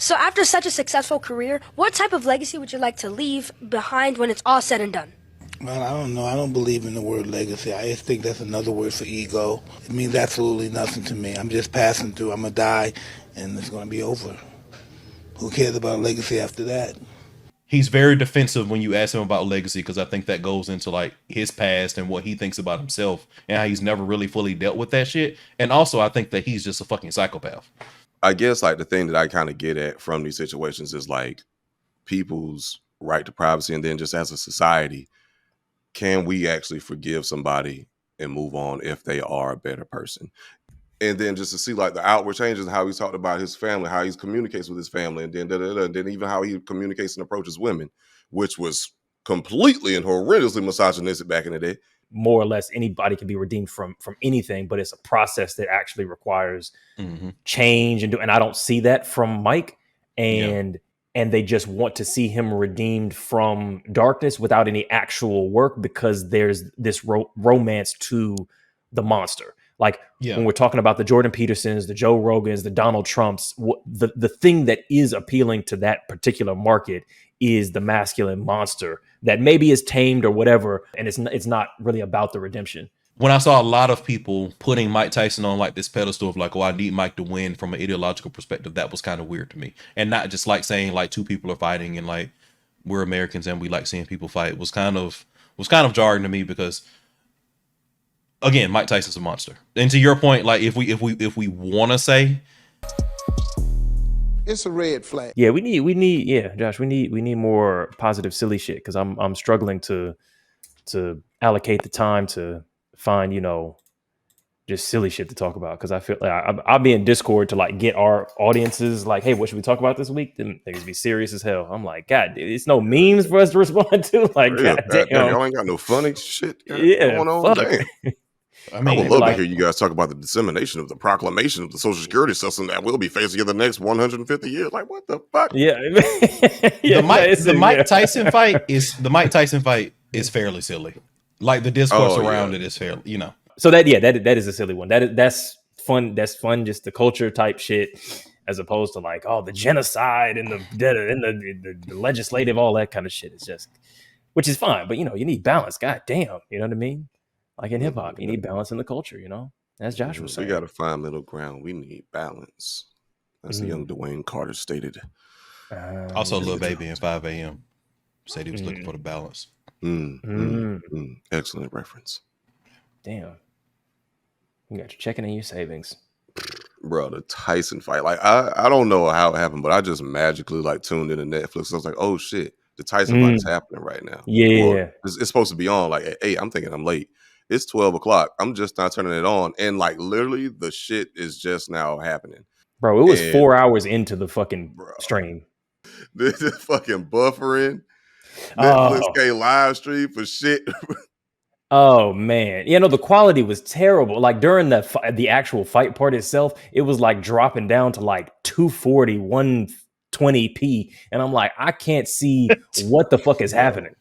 So after such a successful career, what type of legacy would you like to leave behind when it's all said and done? Well, I don't know. I don't believe in the word legacy. I just think that's another word for ego. It means absolutely nothing to me. I'm just passing through. I'm going to die, and it's going to be over. Who cares about legacy after that? He's very defensive when you ask him about legacy, because I think that goes into like his past and what he thinks about himself and how he's never really fully dealt with that shit. And also, I think that he's just a fucking psychopath. I guess like the thing that I kind of get at from these situations is like people's right to privacy, and then just as a society, can we actually forgive somebody and move on if they are a better person? And then just to see like the outward changes and how he's talked about his family, how he communicates with his family, and then and then even how he communicates and approaches women, which was completely and horrendously misogynistic back in the day. More or less anybody can be redeemed from anything, but it's a process that actually requires change and I don't see that from Mike, and they just want to see him redeemed from darkness without any actual work, because there's this romance to the monster. Like when we're talking about the Jordan Petersons, the Joe Rogans, the Donald Trumps, the thing that is appealing to that particular market is the masculine monster that maybe is tamed or whatever, and it's not really about the redemption. When I saw a lot of people putting Mike Tyson on like this pedestal of like, oh, I need Mike to win from an ideological perspective, that was kind of weird to me. And not just like saying like two people are fighting and like we're Americans and we like seeing people fight was kind of jarring to me, because again, Mike Tyson's a monster. And to your point, like if we want to say, it's a red flag. Yeah, we need Josh, we need more positive silly shit, because I'm struggling to allocate the time to find, just silly shit to talk about, because I feel like I'll be in Discord to like get our audiences like, hey, what should we talk about this week? Then niggas be serious as hell. I'm like, God, dude, it's no memes for us to respond to. Like, God damn, y'all ain't got no funny shit going on. Fuck. Damn. I would love to hear you guys talk about the dissemination of the proclamation of the Social Security system that we'll be facing in the next 150 years. Like, what the fuck? Yeah, the Mike Tyson fight is fairly silly. Like the discourse around it is fairly, So that is a silly one. That's fun. That's fun. Just the culture type shit, as opposed to like, the genocide and the legislative, all that kind of shit. It's just, which is fine, but you need balance. God damn, you know what I mean? Like in hip hop, you need balance in the culture. As Josh was saying, we got to find middle ground. We need balance. As the young Dwayne Carter stated. Also, Lil Baby in 5 a.m. said he was looking for the balance. Excellent reference. Damn. You got your checking and your savings. Bro, the Tyson fight. Like, I don't know how it happened, but I just magically like tuned into Netflix. I was like, oh shit, the Tyson fight is happening right now. Yeah. Well, it's supposed to be on. Like, hey, I'm thinking I'm late. It's 12 o'clock. I'm just not turning it on. And like literally the shit is just now happening. Bro, it was 4 hours into the fucking stream. This is fucking buffering. Netflix can't live stream for shit. Oh man, the quality was terrible. Like during the actual fight part itself, it was like dropping down to like 240, 120p, and I'm like, I can't see what the fuck is happening.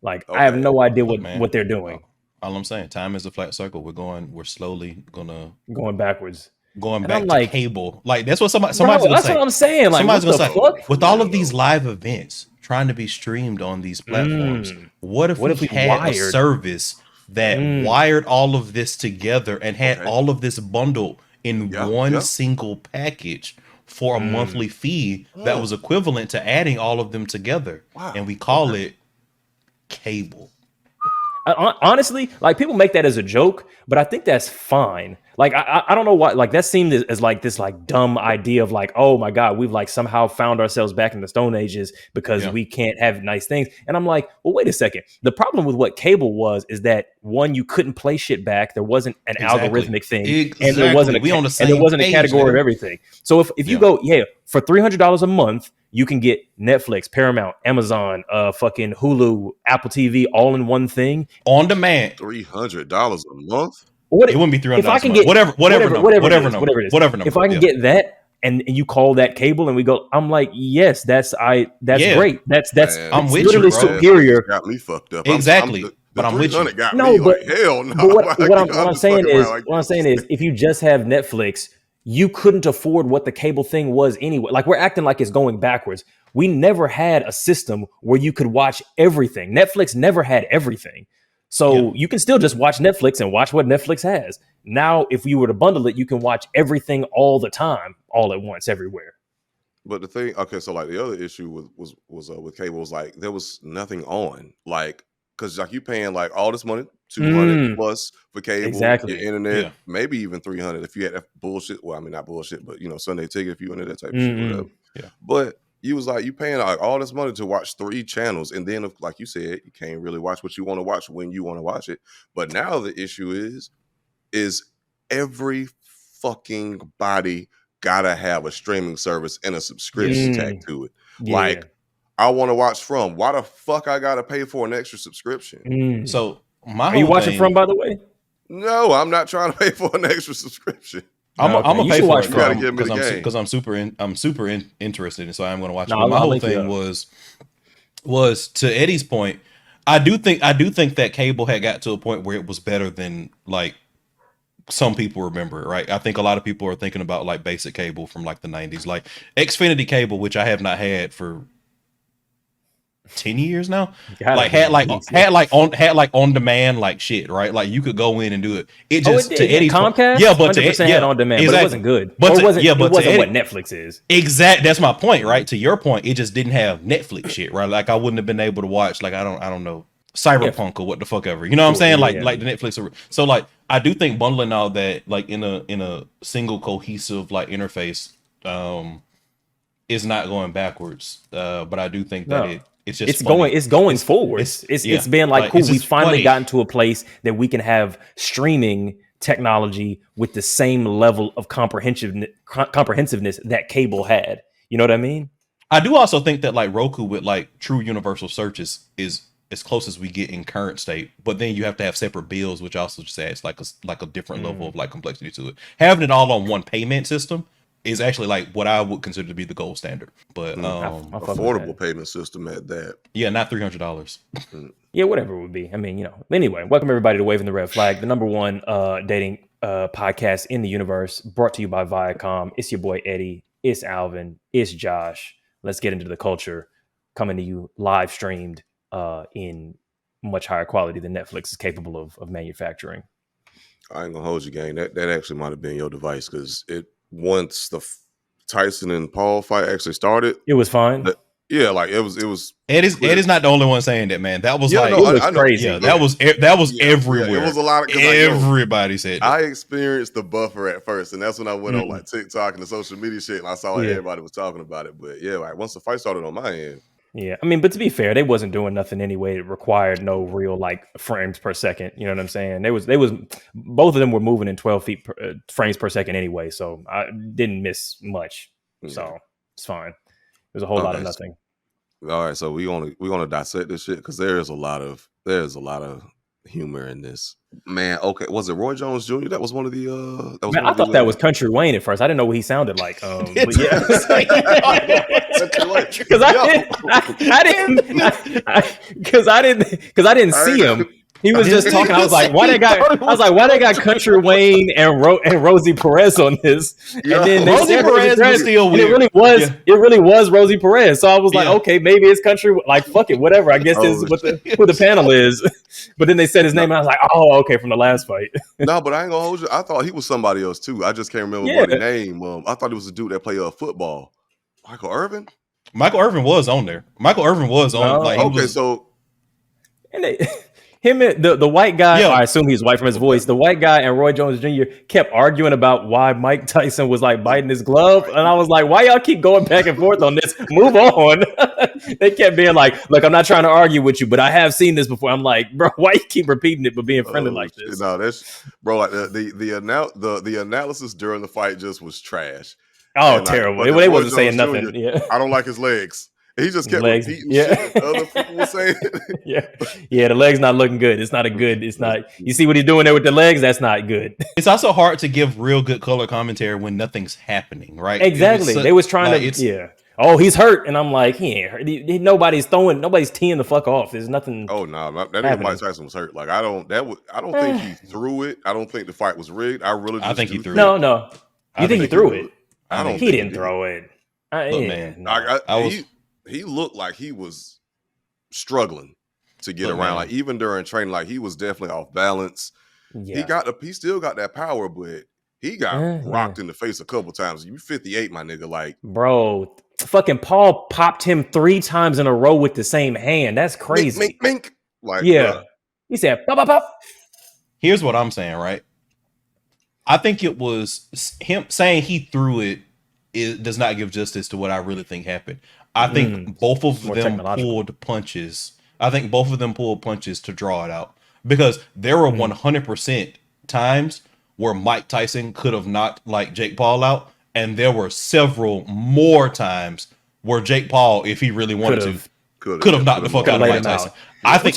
Like I have no idea what they're doing. All I'm saying, time is a flat circle. We're slowly going backwards. Going back to like, cable. Like that's what somebody's gonna say. That's what I'm saying. Like somebody's gonna say, with all of these live events trying to be streamed on these platforms, what if we had a service that wired all of this together and had all of this bundled in one single package for a monthly fee that was equivalent to adding all of them together, and we call it cable. Honestly, like people make that as a joke, but I think that's fine. Like I don't know why. Like that seemed as like this like dumb idea of like, oh my god, we've like somehow found ourselves back in the Stone Ages because we can't have nice things. And I'm like, well, wait a second. The problem with what cable was is that one, you couldn't play shit back. There wasn't an algorithmic thing, and there wasn't a category of everything. So if you go for $300 a month, you can get Netflix, Paramount, Amazon, fucking Hulu, Apple TV, all in one thing on demand. $300 a month. It wouldn't be $300. If I can get whatever number. If I can get that, and you call that cable, and we go, I'm like, yes, that's great. That's Man, I'm with literally you, bro. superior. Got me fucked up. Exactly. But I'm with you. But what I'm saying is, if you just have Netflix, you couldn't afford what the cable thing was anyway. Like, we're acting like it's going backwards. We never had a system where you could watch everything. Netflix never had everything. So you can still just watch Netflix and watch what Netflix has. Now, if you were to bundle it, you can watch everything all the time, all at once, everywhere. But the thing, okay, so like the other issue was with cable was like there was nothing on, like, because like you paying like all this money, 200 plus for cable, Exactly. your internet, maybe even 300 if you had that bullshit. Well, I mean not bullshit, but Sunday ticket if you into that type of shit, whatever. Yeah. But you was like you paying like all this money to watch 3 channels, and then like you said, you can't really watch what you want to watch when you want to watch it. But now the issue is every fucking body gotta have a streaming service and a subscription tag to it. Like, I want to watch From. Why the fuck I gotta pay for an extra subscription? So are you watching From, by the way? No, I'm not trying to pay for an extra subscription. I'm gonna pay for it because I'm super interested, and so I'm gonna watch it. No, my whole thing was to Eddie's point. I do think that cable had got to a point where it was better than like some people remember it, right? I think a lot of people are thinking about like basic cable from like the 90s, like Xfinity cable, which I have not had for 10 years now. Had on demand like shit, right? Like you could go in and do it. It just to Eddie's Comcast, yeah, but had on demand, exactly. but it wasn't good. But it wasn't what Netflix is. Exactly, that's my point, right? To your point, it just didn't have Netflix shit, right? Like I wouldn't have been able to watch like I don't know Cyberpunk or what the fuck ever. You know what I'm saying? Like the Netflix. So like I do think bundling all that like in a single cohesive like interface is not going backwards. But I do think that it's going forward. It's been like cool. We finally gotten to a place that we can have streaming technology with the same level of comprehensiveness that cable had. You know what I mean? I do also think that like Roku with like true universal searches is as close as we get in current state, but then you have to have separate bills, which also just adds like a different level of like complexity to it. Having it all on one payment system is actually like what I would consider to be the gold standard, but affordable payment system at that. Yeah, not $300. Yeah, whatever it would be. I mean, Anyway, welcome everybody to Waving the Red Flag, the number one dating podcast in the universe, brought to you by Viacom. It's your boy Eddie. It's Alvin. It's Josh. Let's get into the culture. Coming to you live streamed in much higher quality than Netflix is capable of manufacturing. I ain't gonna hold you, gang. That actually might have been your device, because once the Tyson and Paul fight actually started, it was fine. Like it was. Ed is not the only one saying that, man. That was it was crazy. Yeah, that was everywhere. Yeah, it was a lot of everybody said that. I experienced the buffer at first, and that's when I went on like TikTok and the social media shit, and I saw like everybody was talking about it. But yeah, like once the fight started on my end. Yeah, I mean, but to be fair, they wasn't doing nothing anyway. It required no real like frames per second. You know what I'm saying? They was both of them were moving in 12 frames per second anyway, so I didn't miss much. So it's fine. There's a whole lot of nothing. All right, so we're gonna dissect this shit, because there's a lot of humor in this. Man, okay, was it Roy Jones Jr.? That was one of the I thought that was Country Wayne at first. I didn't know what he sounded like. But yeah, because I didn't see him. He was just talking. I was like, why they got Country Wayne and Rosie Perez on this? Yeah. And then Rosie Perez was still weird. It really was Rosie Perez. So I was like, okay, maybe it's Country. Like, fuck it, whatever. I guess this is who the panel is. But then they said his name, and I was like, oh, okay, from the last fight. No, but I ain't gonna hold you. I thought he was somebody else too. I just can't remember what his name. I thought he was a dude that played football. Michael Irvin. Michael Irvin was on there. Michael Irvin was on. Like, him and the white guy, I assume he's white from his voice. The white guy and Roy Jones Jr. kept arguing about why Mike Tyson was like biting his glove. And I was like, why y'all keep going back and forth on this? Move on. They kept being like, look, I'm not trying to argue with you, but I have seen this before. I'm like, bro, why you keep repeating it but being friendly like this? No, that's bro. Like the analysis during the fight just was trash. Oh, terrible. They wasn't saying nothing. Jr., I don't like his legs. He just kept repeating shit other people were saying. The leg's not looking good. It's not. You see what he's doing there with the legs? That's not good. It's also hard to give real good color commentary when nothing's happening, right? Exactly. They was trying to. Oh, he's hurt, and I'm like, he ain't hurt. Nobody's teeing the fuck off. There's nothing. Oh no, that nigga Mike Tyson was hurt. Like I don't think he threw it. I don't think the fight was rigged. I think he threw it. No. You think he threw it? I don't. He didn't throw it. Look, man, no. He looked like he was struggling to get around. Man. Like even during training, like he was definitely off balance. Yeah. He still got that power, but he got rocked in the face a couple times. You 58, my nigga. Like, bro, fucking Paul popped him 3 times in a row with the same hand. That's crazy. Mink, mink, mink. Like, yeah. Bro. He said, pop, pop, pop. Here's what I'm saying, right? I think it was him saying he threw it. It does not give justice to what I really think happened. I think both of them pulled punches. I think both of them pulled punches to draw it out, because there were 100% times where Mike Tyson could have knocked like Jake Paul out, and there were several more times where Jake Paul, if he really wanted could have knocked the fuck out of Mike Tyson. I think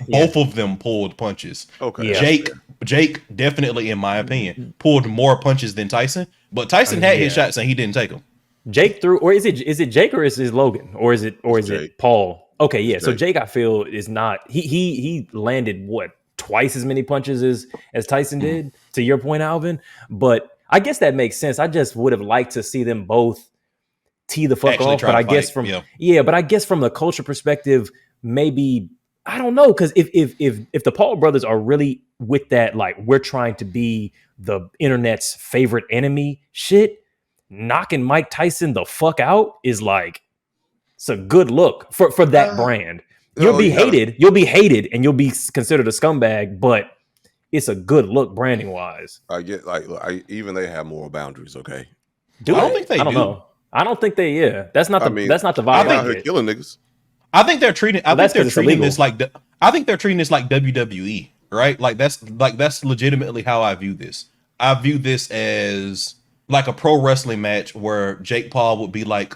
both of them pulled punches. Okay, Jake definitely, in my opinion, pulled more punches than Tyson, but Tyson had his shots and he didn't take them. Jake threw, or is it Jake or is it Logan or is it Paul? Okay, yeah. So Jake, I feel, is not. He landed what, twice as many punches as Tyson did. To your point, Alvin, but I guess that makes sense. I just would have liked to see them both tee the fuck off. But I guess from the culture perspective, maybe, I don't know, because if the Paul brothers are really with that, like, we're trying to be the internet's favorite enemy shit, knocking Mike Tyson the fuck out is like, it's a good look for that brand. You'll be hated and you'll be considered a scumbag, but it's a good look branding wise. I get even they have moral boundaries. Okay, I don't think they do. Know. I don't think they. Yeah, that's not the vibe. I think killing niggas. I think they're treating. I think they're treating this like. I think they're treating this like WWE, right? Like that's legitimately how I view this. I view this as like a pro wrestling match where Jake Paul would be like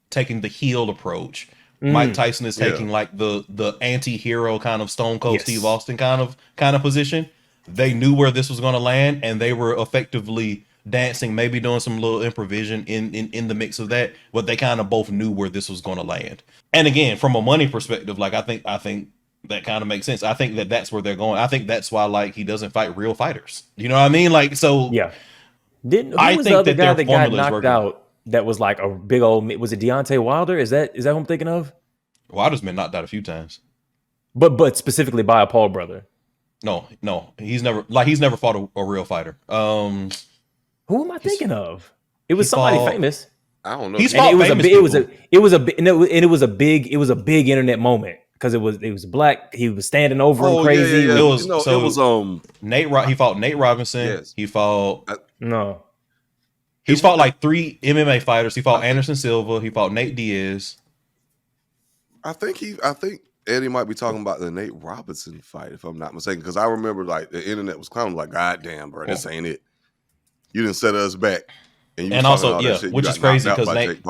taking the heel approach. Mike Tyson is taking like the anti-hero kind of Stone Cold Steve Austin kind of position. They knew where this was going to land, and they were effectively dancing, maybe doing some little improvisation in the mix of that, but they kind of both knew where this was going to land. And again, from a money perspective, like I think that kind of makes sense. I think that's where they're going. I think that's why like he doesn't fight real fighters. You know what I mean? Like, so yeah. Who was the other guy that got knocked out? That was like a big old. Was it Deontay Wilder? Is that who I'm thinking of? Wilder's been knocked out a few times, but specifically by a Paul brother. No, he's never fought a real fighter. Who am I thinking of? It was somebody famous. I don't know. It was a big internet moment because it was black. He was standing over him crazy. Yeah. It was Nate. He fought Nate Robinson. Yes. He fought He's fought like 3 MMA fighters. He fought Anderson Silva. He fought Nate Diaz. I think Eddie might be talking about the Nate Robinson fight, if I'm not mistaken. Because I remember like the internet was clowning like, God damn, bro, this ain't it. You didn't set us back. And also, which is crazy because Nate,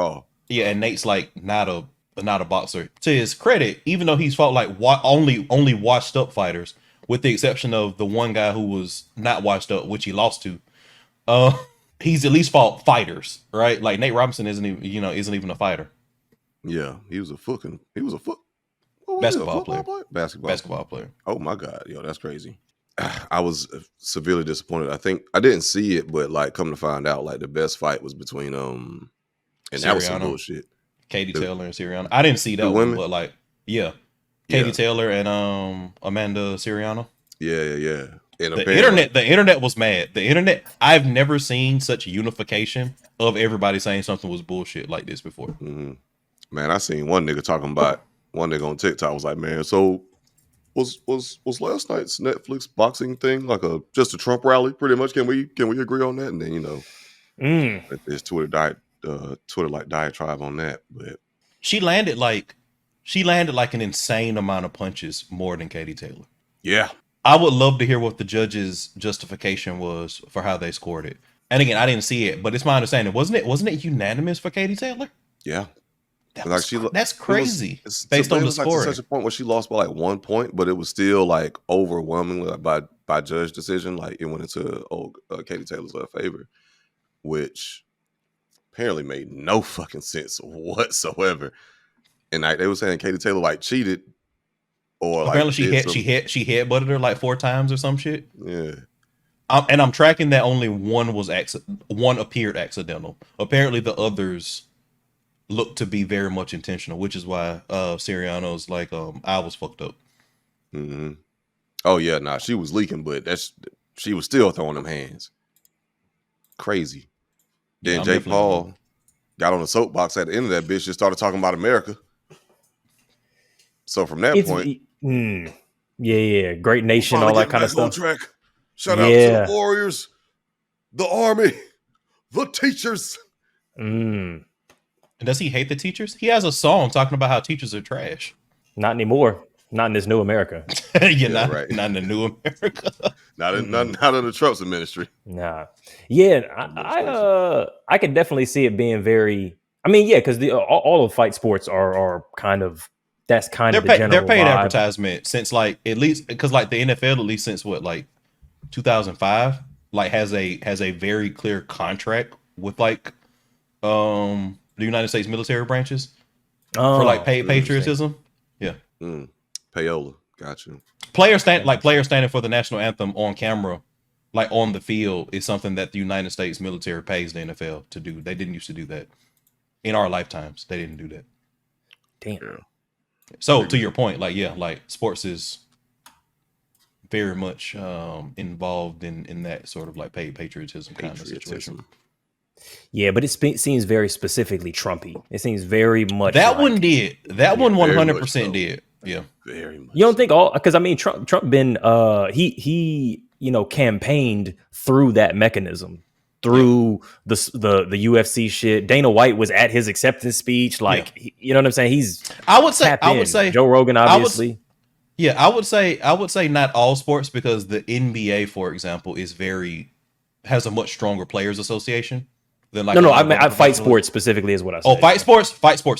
and Nate's like not a boxer. To his credit, even though he's fought like only washed up fighters, with the exception of the one guy who was not washed up, which he lost to. He's at least fought fighters, right? Like Nate Robinson isn't even a fighter. Yeah, he was a basketball player. Basketball player. Oh my God, yo, that's crazy. I was severely disappointed. I think I didn't see it, but like, come to find out, like the best fight was between and that was some bullshit. Katie Taylor and Siriano. I didn't see that one, but like, Katie Taylor and Amanda Siriano. Yeah. And the internet was mad. The internet, I've never seen such unification of everybody saying something was bullshit like this before. Mm-hmm. Man, I seen one nigga on TikTok was like, man, so was last night's Netflix boxing thing like just a Trump rally? Pretty much. Can we agree on that? And then there's Twitter like diatribe on that. But she landed like an insane amount of punches more than Katie Taylor. Yeah. I would love to hear what the judge's justification was for how they scored it. And again, I didn't see it, but it's my understanding. Wasn't it unanimous for Katie Taylor? Yeah. That's crazy. Based on the score. Like to such a point where she lost by like 1 point, but it was still like overwhelmingly by judge decision. Like it went into Katie Taylor's favor, which apparently made no fucking sense whatsoever. And like they were saying Katie Taylor like cheated. Or apparently she headbutted her like 4 times or some shit. Yeah. And I'm tracking that only one appeared accidental. Apparently, the others look to be very much intentional, which is why Siriano's like, I was fucked up. Mm-hmm. Oh yeah, nah, she was leaking, but she was still throwing them hands. Crazy. Then Jake Paul got on the soapbox at the end of that bitch and started talking about America. So from that point, yeah, great nation, all that kind of stuff. Track. Shout out to the Warriors, the Army, the teachers. And does he hate the teachers? He has a song talking about how teachers are trash. Not anymore. Not in this new America. Not in the new America. not in the Trump's ministry. Nah. Yeah, I could definitely see it being very. I mean, yeah, because all of fight sports are kind of the general they're paid vibe. Advertisement since like at least because like the NFL at least since what like 2005 like has a very clear contract with like the United States military branches for like paid patriotism. Yeah. Payola, gotcha. Players standing for the national anthem on camera, like on the field, is something that the United States military pays the NFL to do. They didn't used to do that in our lifetimes. They didn't do that. Damn. So to your point, like like sports is very much involved in that sort of like paid patriotism kind of situation. Yeah, but it seems very specifically Trumpy. It seems very much that like, one did. That one 100% did. Yeah, very much. You don't think because I mean Trump been he campaigned through that mechanism through the UFC shit. Dana White was at his acceptance speech, like you know what I'm saying. I would say Joe Rogan obviously. I would say not all sports because the NBA, for example, has a much stronger players association. Than like I mean fight sports specifically is what I said. Oh, fight sports,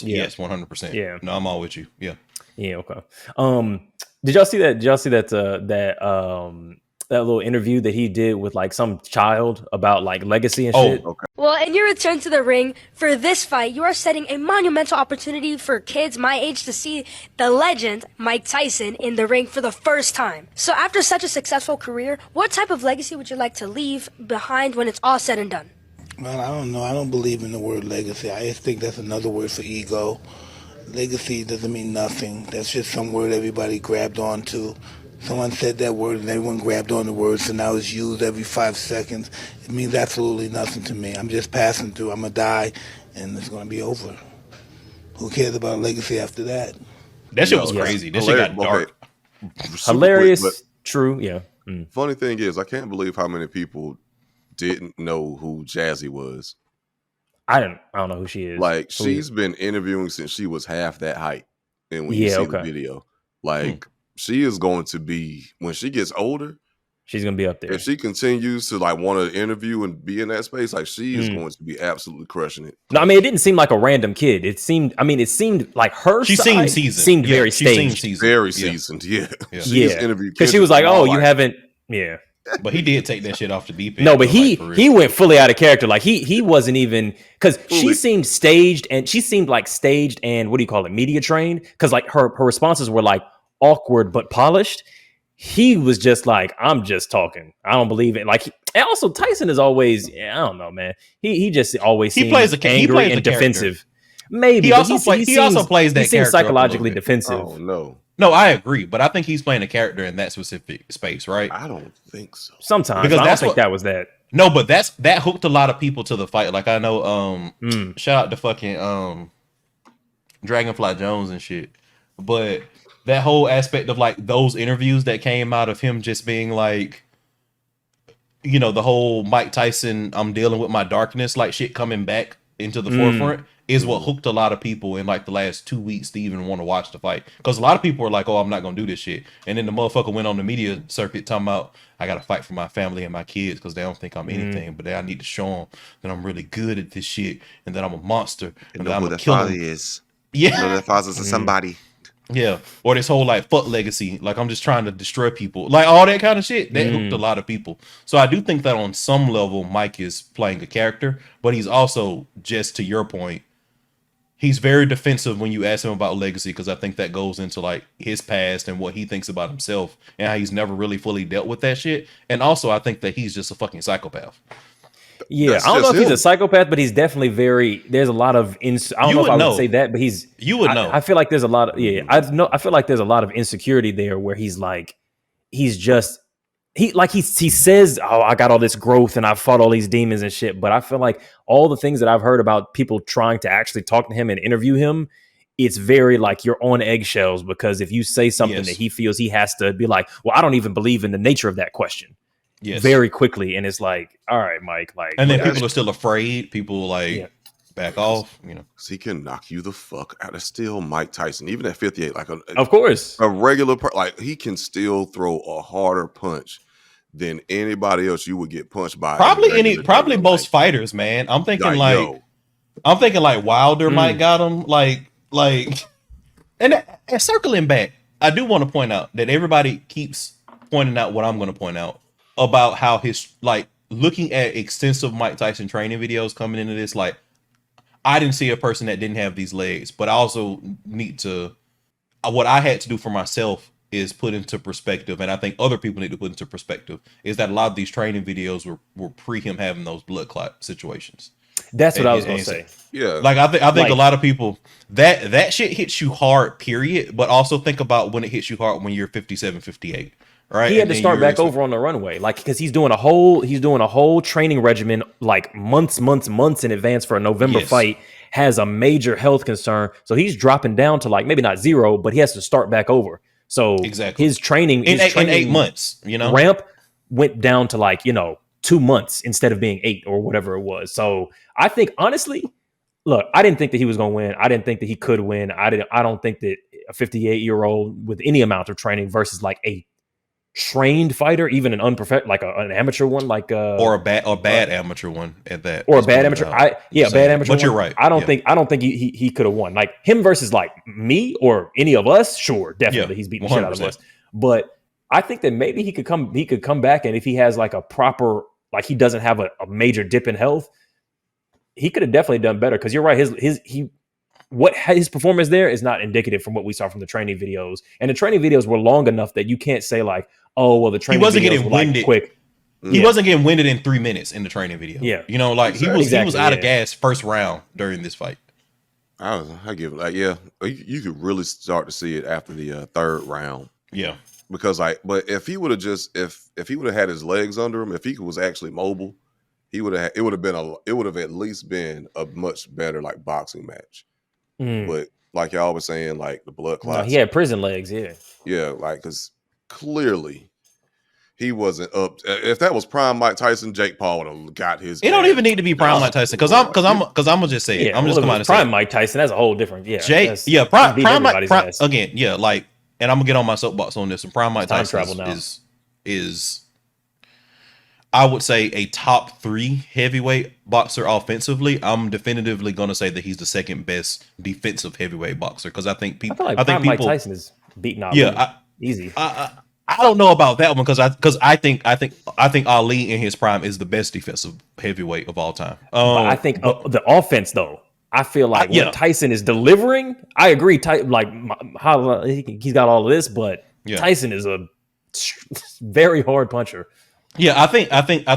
yes, 100%. Yeah, no, I'm all with you. Yeah. Okay. Did y'all see that? That little interview that he did with like some child about like legacy and shit? Okay. Well, in your return to the ring for this fight, you are setting a monumental opportunity for kids my age to see the legend Mike Tyson in the ring for the first time. So after such a successful career, what type of legacy would you like to leave behind when it's all said and done? Well, I don't know. I don't believe in the word legacy. I just think that's another word for ego. Legacy doesn't mean nothing. That's just some word everybody grabbed onto. Someone said that word and everyone grabbed on the word, so now it's used every 5 seconds. It means absolutely nothing to me. I'm just passing through. I'm going to die, and it's going to be over. Who cares about legacy after that? That shit was crazy. This shit got dark. Hilarious. Quick, true, yeah. Funny thing is, I can't believe how many people didn't know who Jazzy was. I don't know who she is. Like she's been interviewing since she was half that height. And when you see the video, like she is going to be when she gets older, she's gonna be up there. If she continues to like want to interview and be in that space, like she is going to be absolutely crushing it. No, I mean it didn't seem like a random kid. It seemed like her. She seemed seasoned. Seemed very staged. Very seasoned. Yeah. Because she was like, "Oh, you haven't." Yeah. But he did take that shit off the deep end. No, but he went fully out of character. Like he wasn't even because she seemed staged and what do you call it, media trained? Because like her responses were like awkward but polished. He was just like, I'm just talking. I don't believe it. Like, and also Tyson is always, I don't know, man. He just always seems angry and defensive. Maybe he also plays that. He seems psychologically defensive. Oh no. No, I agree, but I think he's playing a character in that specific space, right? I don't think so. Sometimes because I don't think that was that. No, but that hooked a lot of people to the fight. Like I know, shout out to fucking Dragonfly Jones and shit. But that whole aspect of like those interviews that came out of him just being like, you know, the whole Mike Tyson, I'm dealing with my darkness, like shit coming back into the forefront is what hooked a lot of people in like the last 2 weeks to even want to watch the fight. Because a lot of people were like, oh, I'm not going to do this shit. And then the motherfucker went on the media circuit talking about, I got to fight for my family and my kids because they don't think I'm anything. But I need to show them that I'm really good at this shit and that I'm a monster. And that I'm going to kill them. Is. Yeah. You know, the father's somebody. Yeah. Or this whole like fuck legacy. Like I'm just trying to destroy people. Like all that kind of shit. That hooked a lot of people. So I do think that on some level, Mike is playing a character. But he's also, just to your point, he's very defensive when you ask him about legacy, because I think that goes into like his past and what he thinks about himself and how he's never really fully dealt with that shit. And also, I think that he's just a fucking psychopath. Yeah, I don't know if he's a psychopath, but he's definitely very. There's a lot of. I don't know if I would say that, but he's. You would know. I feel like there's a lot of. Yeah, I feel like there's a lot of insecurity there, where he's like, he's just. He says, oh, I got all this growth and I fought all these demons and shit. But I feel like all the things that I've heard about people trying to actually talk to him and interview him, it's very like you're on eggshells, because if you say something that he feels he has to be like, well, I don't even believe in the nature of that question. Yes. Very quickly. And it's like, all right, Mike, like, and then people are still afraid. People like back off, you know. He can knock you the fuck out of still Mike Tyson, even at 58. Like, of course, a regular like he can still throw a harder punch than anybody else you would get punched by. Probably most fighters, man. I'm thinking like Wilder might got him. Like, and circling back, I do want to point out that everybody keeps pointing out what I'm going to point out about how his, like, looking at extensive Mike Tyson training videos coming into this, like, I didn't see a person that didn't have these legs, but I also need to, what I had to do for myself is put into perspective, and I think other people need to put into perspective, is that a lot of these training videos were pre him having those blood clot situations. That's what I was going to say. Yeah. Like, I think like, a lot of people, that shit hits you hard, period, but also think about when it hits you hard when you're 57, 58. Right. He had to start back over on the runway, like, because he's doing a whole training regimen, like months in advance for a November fight. Has a major health concern, so he's dropping down to, like, maybe not zero, but he has to start back over. So his training in 8 months, you know, ramp went down to, like, 2 months instead of being 8 or whatever it was. So I think, honestly, look, I didn't think that he was going to win. I didn't think that he could win. I don't think that a 58-year-old with any amount of training versus, like, a trained fighter, even an like an amateur one, like or a bad amateur one at that, or a bad amateur. Bad amateur. But you're right. I don't think he could have won. Like, him versus, like, me or any of us. Sure, definitely he's beating the shit out of us. But I think that maybe he could come back, and if he has, like, a proper, like, he doesn't have a major dip in health, he could have definitely done better. Because you're right, his performance there is not indicative from what we saw from the training videos. And the training videos were long enough that you can't say, like, oh, well, the training videos getting winded, like, quick. He wasn't getting winded in 3 minutes in the training video. Yeah. You know, like, he was out of gas first round during this fight. I give it, like, you could really start to see it after the third round. Yeah. Because, like, but if he would have just, if he would have had his legs under him, if he was actually mobile, it would have at least been a much better, like, boxing match. But like y'all was saying, like, the blood clots. He had prison legs, yeah, like, because clearly he wasn't up. If that was prime Mike Tyson, Jake Paul would have got his. It don't even need to be prime Mike Tyson, because I'm gonna just say it. I'm just come out and say prime Mike Tyson. That's a whole different. Prime Mike again. Yeah, like, and I'm gonna get on my soapbox on this. And prime Mike Tyson is I would say a top 3 heavyweight boxer offensively. I'm definitively going to say that he's the second best defensive heavyweight boxer, because I think people. I think Mike Tyson is beating Ali. Yeah, easy. I don't know about that one, because I think Ali in his prime is the best defensive heavyweight of all time. I think the offense, though, I feel like what Tyson is delivering. I agree. Like, how he's got all of this, but Tyson is a very hard puncher. Yeah, I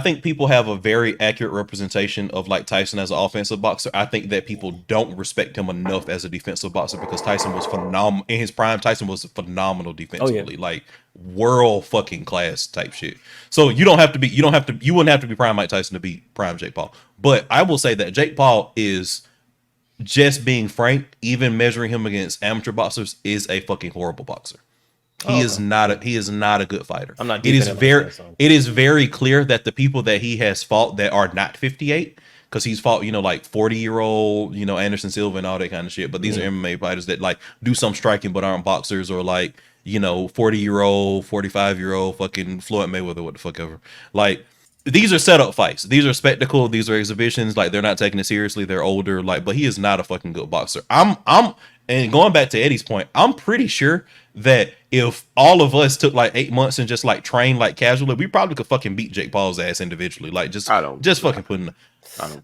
think people have a very accurate representation of, like, Tyson as an offensive boxer. I think that people don't respect him enough as a defensive boxer, because Tyson was phenomenal in his prime. Tyson was phenomenal defensively, like, world fucking class type shit. So you wouldn't have to be prime Mike Tyson to be prime Jake Paul. But I will say that Jake Paul is, just being frank, even measuring him against amateur boxers, is a fucking horrible boxer. He is not a good fighter. I'm not. It is very clear that the people that he has fought that are not 58, because he's fought, like 40-year-old, Anderson Silva and all that kind of shit. But these are MMA fighters that, like, do some striking but aren't boxers, or, like, 40-year-old, 45-year-old fucking Floyd Mayweather, what the fuck ever. Like, these are setup fights. These are spectacle. These are exhibitions. Like, they're not taking it seriously. They're older. Like, but he is not a fucking good boxer. And going back to Eddie's point, I'm pretty sure that if all of us took, like, 8 months and just, like, trained, like, casually, we probably could fucking beat Jake Paul's ass individually. Like, just fucking putting.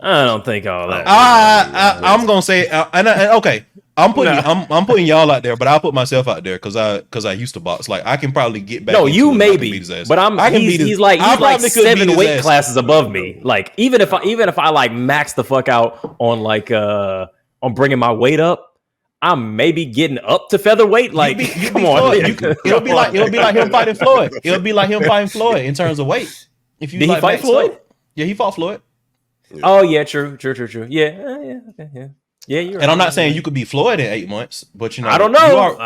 I don't think all that. I'm gonna say, okay. I'm putting y'all out there, but I'll put myself out there because I used to box. Like I can probably get back. No, into you it maybe, but he's like 7 weight classes above me. Like even if I like max the fuck out on like on bringing my weight up, I'm maybe getting up to featherweight. Like come on, it'll be like him fighting Floyd. It'll be like him fighting Floyd in terms of weight. If you did he fight Floyd? Yeah, he fought Floyd. Yeah. Oh yeah, true. Yeah. Yeah, you're and right. I'm not saying you could be Floyd in 8 months, but you know, I don't know.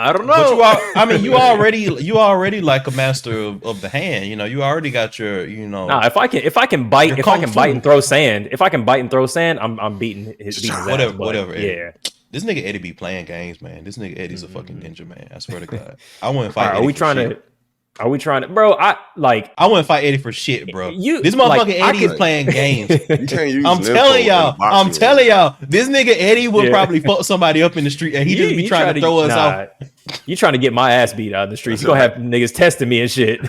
But you already like a master of the hand. You know, you already got your, you know. Nah, if I can bite and throw sand, I'm beating his ass. Whatever. Yeah. This nigga Eddie be playing games, man. This nigga Eddie's a fucking ninja, man. I swear to God. I wouldn't fight. Eddie Are we trying to, bro? I wouldn't fight Eddie for shit, bro. This motherfucking Eddie is playing games. I'm telling y'all, this nigga Eddie would probably fuck somebody up in the street, and he just be trying to throw us off. You trying to get my ass beat out in the streets? You gonna have niggas testing me and shit.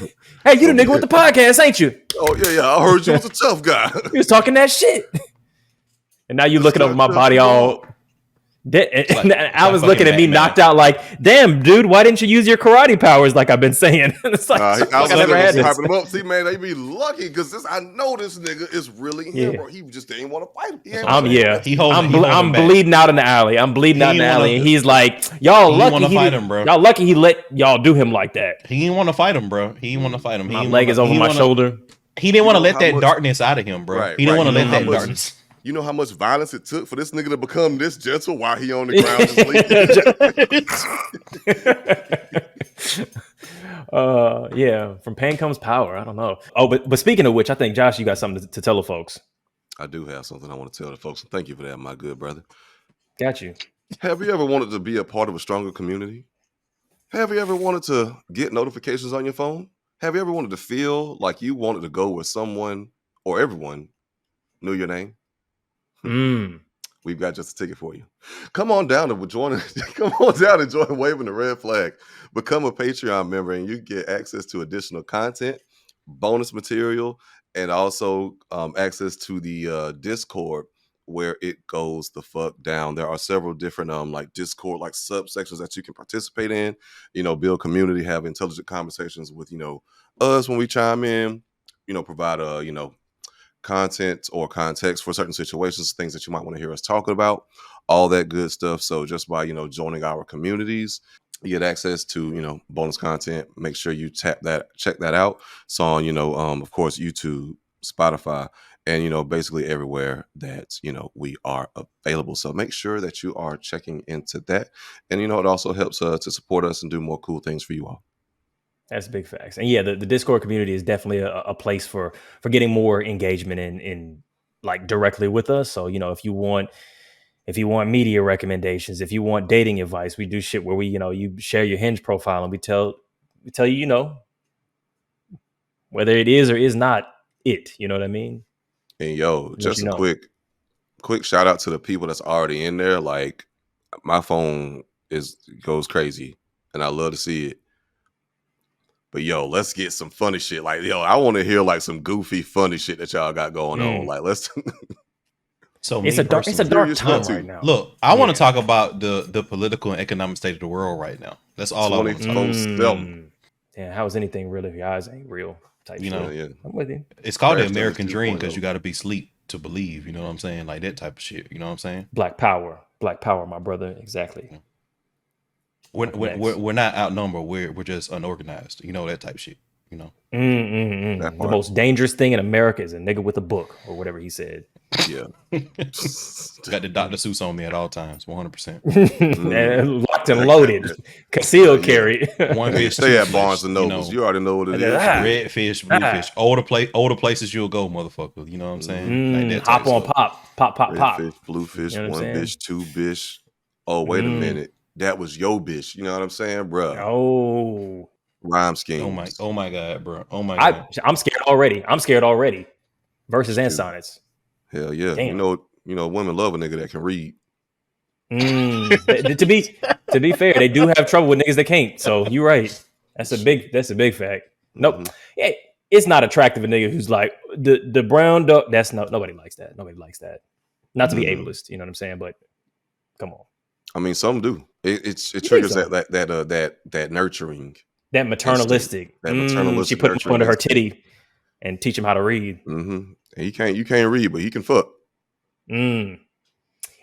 Hey, you the nigga with the podcast, ain't you? Oh yeah. I heard you was a tough guy. You was talking that shit, and now you looking over my body all. I was looking at me knocked out like, damn, dude, why didn't you use your karate powers like I've been saying? It's like, I was never had this. Him up. See, man, they be lucky because I know this nigga is really him, bro. He just didn't want to fight him. I'm bleeding out in the alley. And he's like, y'all lucky he let y'all do him like that. He didn't want to fight him, bro. He didn't want to fight him. My leg is over my shoulder. He didn't want to let that darkness out of him, bro. Right, he didn't want to let that darkness. You know how much violence it took for this nigga to become this gentle while he on the ground just yeah, from pain comes power. I don't know. Oh, but speaking of which, I think, Josh, you got something to tell the folks. I do have something I want to tell the folks. Thank you for that, my good brother. Got you. Have you ever wanted to be a part of a stronger community? Have you ever wanted to get notifications on your phone? Have you ever wanted to feel like you wanted to go where someone or everyone knew your name? We've got just a ticket for you. Come on down and join Waving the Red Flag. Become a Patreon member and you get access to additional content, bonus material, and also access to the Discord where it goes the fuck down. There are several different like Discord like subsections that you can participate in, build community, have intelligent conversations with, us when we chime in, provide content or context for certain situations, things that you might want to hear us talking about, all that good stuff. So just by, joining our communities, you get access to, bonus content. Make sure you check that out. So on, of course, YouTube, Spotify, and, basically everywhere that, we are available. So make sure that you are checking into that. And, it also helps to support us and do more cool things for you all. That's big facts. And yeah, the Discord community is definitely a place for getting more engagement in like directly with us. So, if you want media recommendations, if you want dating advice, we do shit where we, you share your Hinge profile and we tell you, whether it is or is not it, you know what I mean? And just a quick shout out to the people that's already in there. Like my phone goes crazy and I love to see it. But let's get some funny shit. Like, I want to hear like some goofy, funny shit that y'all got going on. Like, let's. So it's a dark time right now. Look, I want to talk about the political and economic state of the world right now. That's all I want to talk about. Yeah, how is anything real if your eyes ain't real? Type shit. Yeah. I'm with you. It's called the American dream because you got to be asleep to believe. You know what I'm saying? Like that type of shit. You know what I'm saying? Black power, my brother. Exactly. Yeah. We're not outnumbered. We're just unorganized. That type of shit. The most dangerous thing in America is a nigga with a book or whatever he said. Yeah. Got the Dr. Seuss on me at all times. 100%. Locked and loaded. Concealed carry. One fish. Stay at Barnes and Nobles. You already know what it is. Red fish, blue fish. Older places you'll go, motherfucker. You know what I'm saying? Like that hop on pop. Red fish, blue fish, one fish, two fish. Oh, wait a minute. That was your bitch. You know what I'm saying, bro? Oh. Rhyme scheme. Oh my God, bro. Oh my God. I'm scared already. Verses and sonnets. Hell yeah. Damn. Women love a nigga that can read. To be fair, they do have trouble with niggas that can't. So you're right. That's a big fact. Nope. Yeah, it's not attractive a nigga who's like the brown dog. That's nobody likes that. Nobody likes that. Not to be ableist, you know what I'm saying? But come on. I mean, some do. It triggers so? that nurturing, that maternalistic. that maternalistic. She put him under her titty and teach him how to read. And you can't read, but he can fuck.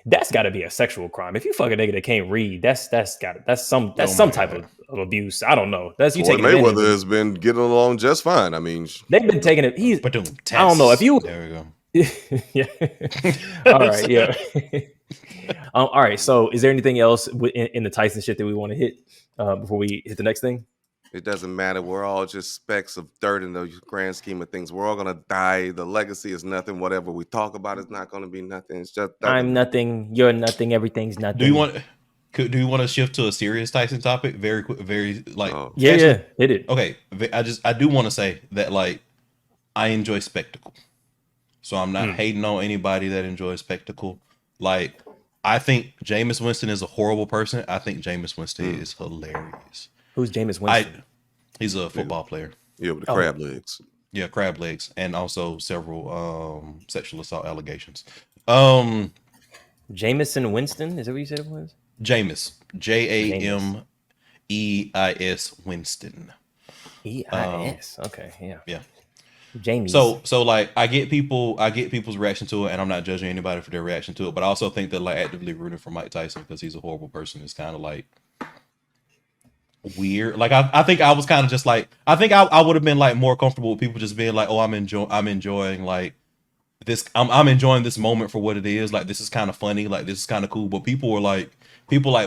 That's got to be a sexual crime. If you fuck a nigga that can't read, that's some type of abuse. I don't know. That's you taking Mayweather has been getting along just fine. I mean, they've been taking it. I don't know if you. There we go. Yeah. All right. Yeah. All right. So, is there anything else in the Tyson shit that we want to hit before we hit the next thing? It doesn't matter. We're all just specks of dirt in the grand scheme of things. We're all gonna die. The legacy is nothing. Whatever we talk about is not gonna be nothing. It's just nothing. I'm nothing. You're nothing. Everything's nothing. Do you want to shift to a serious Tyson topic? Very quick. Very like. Yeah. Hit it. Okay. I do want to say that like I enjoy spectacle, so I'm not hating on anybody that enjoys spectacle. Like I think Jameis Winston is a horrible person. I think Jameis Winston is hilarious. Who's Jameis Winston? He's a football player. Yeah, with the crab legs. Yeah, crab legs, and also several sexual assault allegations. Jamison Winston, is that what you said it was? Jameis, Jameis Winston. EIS. Okay, yeah. Jamie. So like I get people's reaction to it, and I'm not judging anybody for their reaction to it, but I also think that like actively rooting for Mike Tyson because he's a horrible person is kind of like weird. Like I think I was kind of just like I think I would have been like more comfortable with people just being like, oh, I'm enjoying like this. I'm enjoying this moment for what it is. Like this is kind of funny. Like this is kind of cool. But people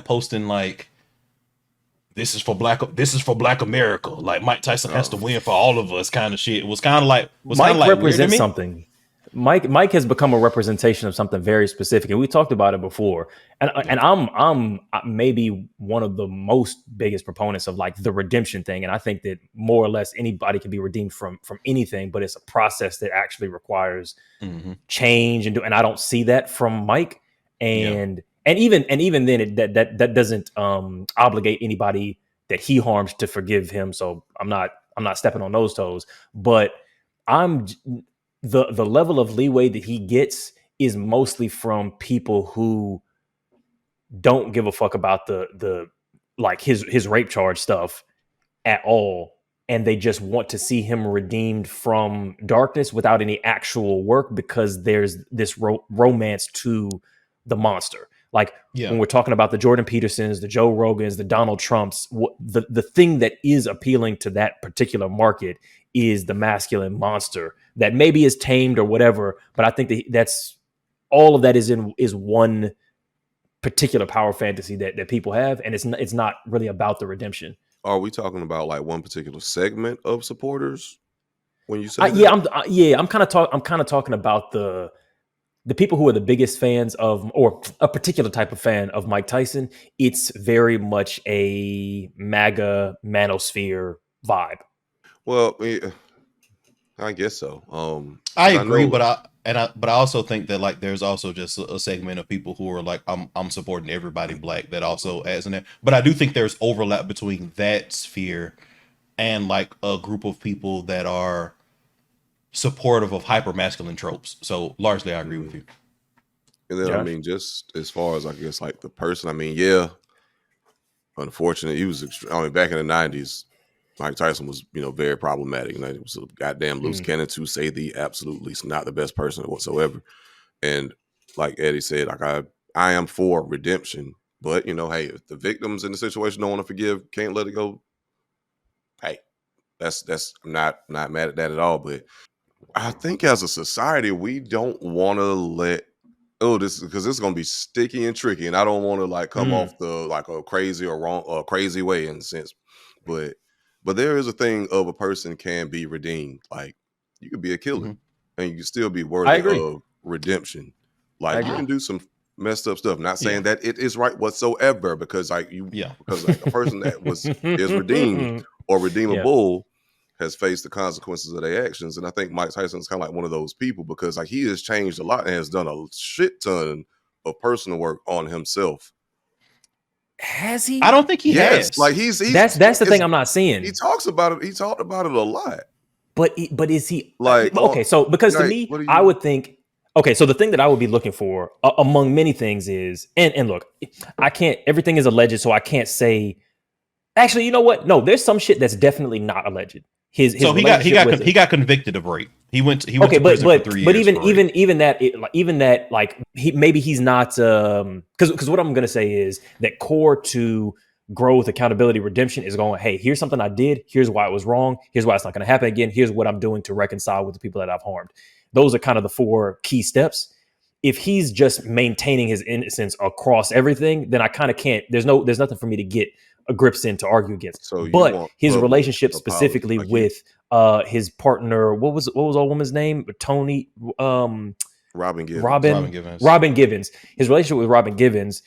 posting like this is for black America. Like Mike Tyson has to win for all of us kind of shit. It was kind of like Mike represents something. Mike has become a representation of something very specific, and we talked about it before. And I'm maybe one of the most biggest proponents of like the redemption thing. And I think that more or less anybody can be redeemed from anything, but it's a process that actually requires change and I don't see that from Mike. And even then that doesn't obligate anybody that he harms to forgive him. So I'm not stepping on those toes, but the level of leeway that he gets is mostly from people who don't give a fuck about the like his rape charge stuff at all. And they just want to see him redeemed from darkness without any actual work because there's this romance to the monster. Like when we're talking about the Jordan Petersons, the Joe Rogans, the Donald Trumps, the thing that is appealing to that particular market is the masculine monster that maybe is tamed or whatever. But I think that's all of that is one particular power fantasy that people have, and it's not really about the redemption. Are we talking about like one particular segment of supporters when you say I'm kind of talking about the people who are the biggest fans of, or a particular type of fan of Mike Tyson. It's very much a MAGA manosphere vibe. Well, I guess so. I agree, but I also think that like there's also just a segment of people who are like I'm supporting everybody black that also adds in there. But I do think there's overlap between that sphere and like a group of people that are supportive of hyper masculine tropes. So largely I agree with you. And then I mean, just as far as I guess like the person, I mean, unfortunately he was back in the 90s, Mike Tyson was, very problematic. And he was a goddamn loose cannon, to say the absolute least, not the best person whatsoever. And like Eddie said, like I am for redemption, but hey, if the victims in the situation don't want to forgive, can't let it go. Hey, that's I'm not mad at that at all. But I think as a society, we don't want to let this because it's gonna be sticky and tricky, and I don't want to like come off the like a crazy or wrong or crazy way in a sense, but there is a thing of a person can be redeemed. Like you could be a killer and you can still be worthy of redemption. Like you can do some messed up stuff. Not saying that it is right whatsoever, because because like a person that is redeemed or redeemable has faced the consequences of their actions. And I think Mike Tyson is kind of like one of those people, because like he has changed a lot and has done a shit ton of personal work on himself. Has he? I don't think he has. Like that's the thing I'm not seeing. He talks about it. He talked about it a lot. But is he Like, okay? So because to like, me, what do I you? would think okay. So the thing that I would be looking for among many things is and look, I can't. Everything is alleged, so I can't say. Actually, you know what? No, there's some shit that's definitely not alleged. His So relationship with he got convicted of rape. He went okay, to prison for 3 years even for rape. even that even that like maybe he's not because what I'm gonna say is that core to growth, accountability, redemption is going, hey, here's something I did, here's why it was wrong, here's why it's not gonna happen again, here's what I'm doing to reconcile with the people that I've harmed. Those are kind of the 4 key steps. If he's just maintaining his innocence across everything, then I kind of can't. There's nothing for me to get a grips in to argue against. So you But want his public relationship apology, specifically like you, with his partner, what was old woman's name? Tony, Robin Givens. Robin Robin, Givens. Givens. His relationship with Robin Givens,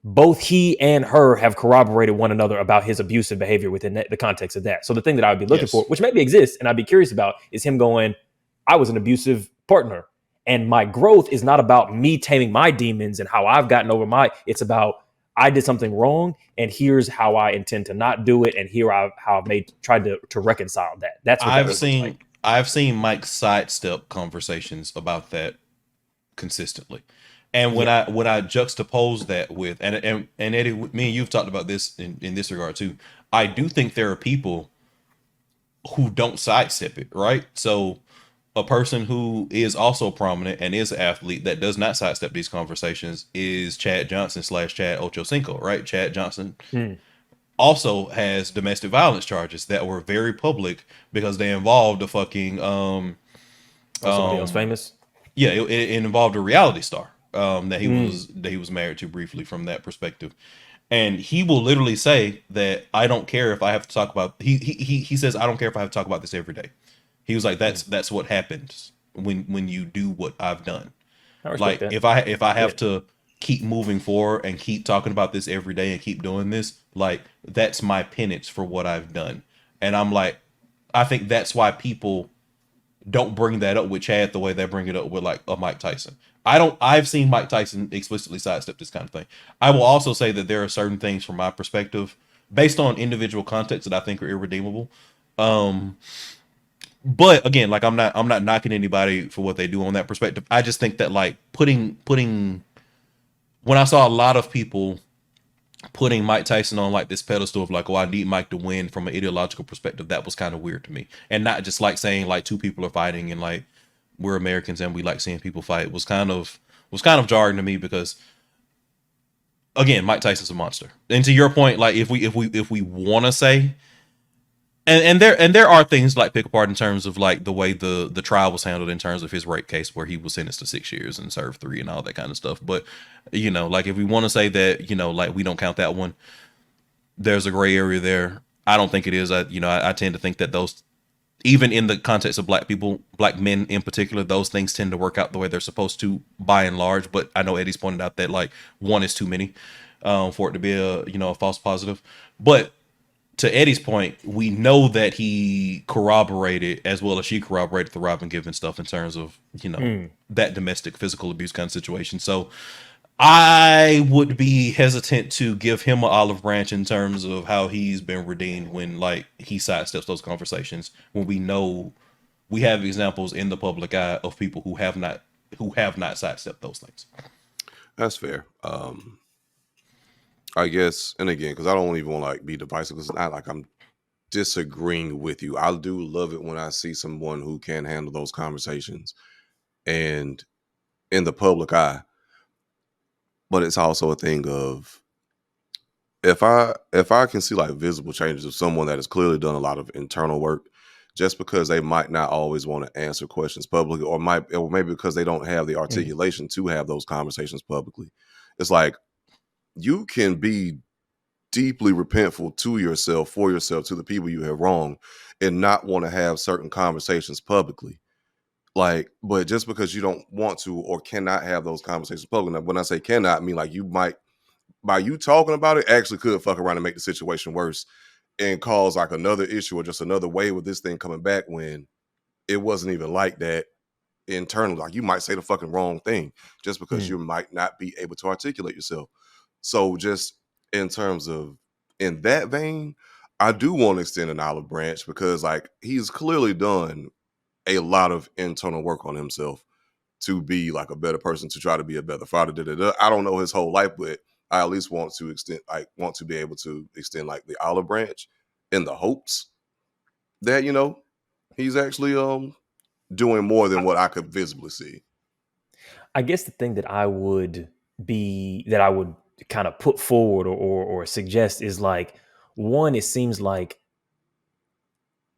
both he and her have corroborated one another about his abusive behavior within the context of that. So the thing that I would be looking Yes. for, which maybe exists, and I'd be curious about, is him going, I was an abusive partner. And my growth is not about me taming my demons and how I've gotten over it's about I did something wrong and here's how I intend to not do it. And here how I've tried to reconcile that. That's what that would look like. I've seen Mike sidestep conversations about that consistently. And when I juxtapose that with and Eddie, me and you've talked about this in this regard too. I do think there are people who don't sidestep it, right? So a person who is also prominent and is an athlete that does not sidestep these conversations is Chad Johnson / Chad Ochocinco, right? Chad Johnson also has domestic violence charges that were very public because they involved a fucking Somebody else famous. yeah, it involved a reality star that he was married to briefly from that perspective. And he will literally say that I don't care if I have to talk about he says I don't care if I have to talk about this every day. He was like, that's what happens when you do what I've done. Like that. if I have to keep moving forward and keep talking about this every day and keep doing this, like that's my penance for what I've done. And I'm like, I think that's why people don't bring that up with Chad the way they bring it up with like a Mike Tyson. I've seen Mike Tyson explicitly sidestep this kind of thing. I will also say that there are certain things from my perspective based on individual context that I think are irredeemable. But again, like I'm not knocking anybody for what they do on that perspective. I just think that like putting when I saw a lot of people putting Mike Tyson on like this pedestal of like, oh, I need Mike to win from an ideological perspective, that was kind of weird to me. And not just like saying like two people are fighting and like we're Americans and we like seeing people fight was kind of jarring to me because again, Mike Tyson's a monster. And to your point, like if we want to say and there are things like pick apart in terms of like the way the trial was handled in terms of his rape case where he was sentenced to 6 years and served 3 and all that kind of stuff. But you know, like if we want to say that, you know, like we don't count that one, there's a gray area there. I don't think it is. I tend to think that those, even in the context of black people, black men in particular, those things tend to work out the way they're supposed to by and large. But I know Eddie's pointed out that like one is too many for it to be a false positive. But to Eddie's point, we know that he corroborated as well as she corroborated the Robin Givens stuff in terms of, that domestic physical abuse kind of situation. So I would be hesitant to give him an olive branch in terms of how he's been redeemed when like he sidesteps those conversations when we know we have examples in the public eye of people who have not sidestepped those things. That's fair. I guess, and again, because I don't even want to like be divisive, because it's not like I'm disagreeing with you. I do love it when I see someone who can handle those conversations and in the public eye. But it's also a thing of if I can see like visible changes of someone that has clearly done a lot of internal work, just because they might not always want to answer questions publicly, or maybe because they don't have the articulation to have those conversations publicly. It's like you can be deeply repentful to yourself, for yourself, to the people you have wronged, and not want to have certain conversations publicly. Like, but just because you don't want to or cannot have those conversations publicly. Now, when I say cannot, I mean like you might, by you talking about it, actually could fuck around and make the situation worse and cause like another issue or just another way with this thing coming back when it wasn't even like that internally. Like you might say the fucking wrong thing just because you might not be able to articulate yourself. So just in terms of in that vein, I do want to extend an olive branch because like he's clearly done a lot of internal work on himself to be like a better person, to try to be a better father. I don't know his whole life, but I at least want to be able to extend like the olive branch in the hopes that, you know, he's actually doing more than what I could visibly see. I guess the thing that I would kind of put forward or suggest is like, one, it seems like,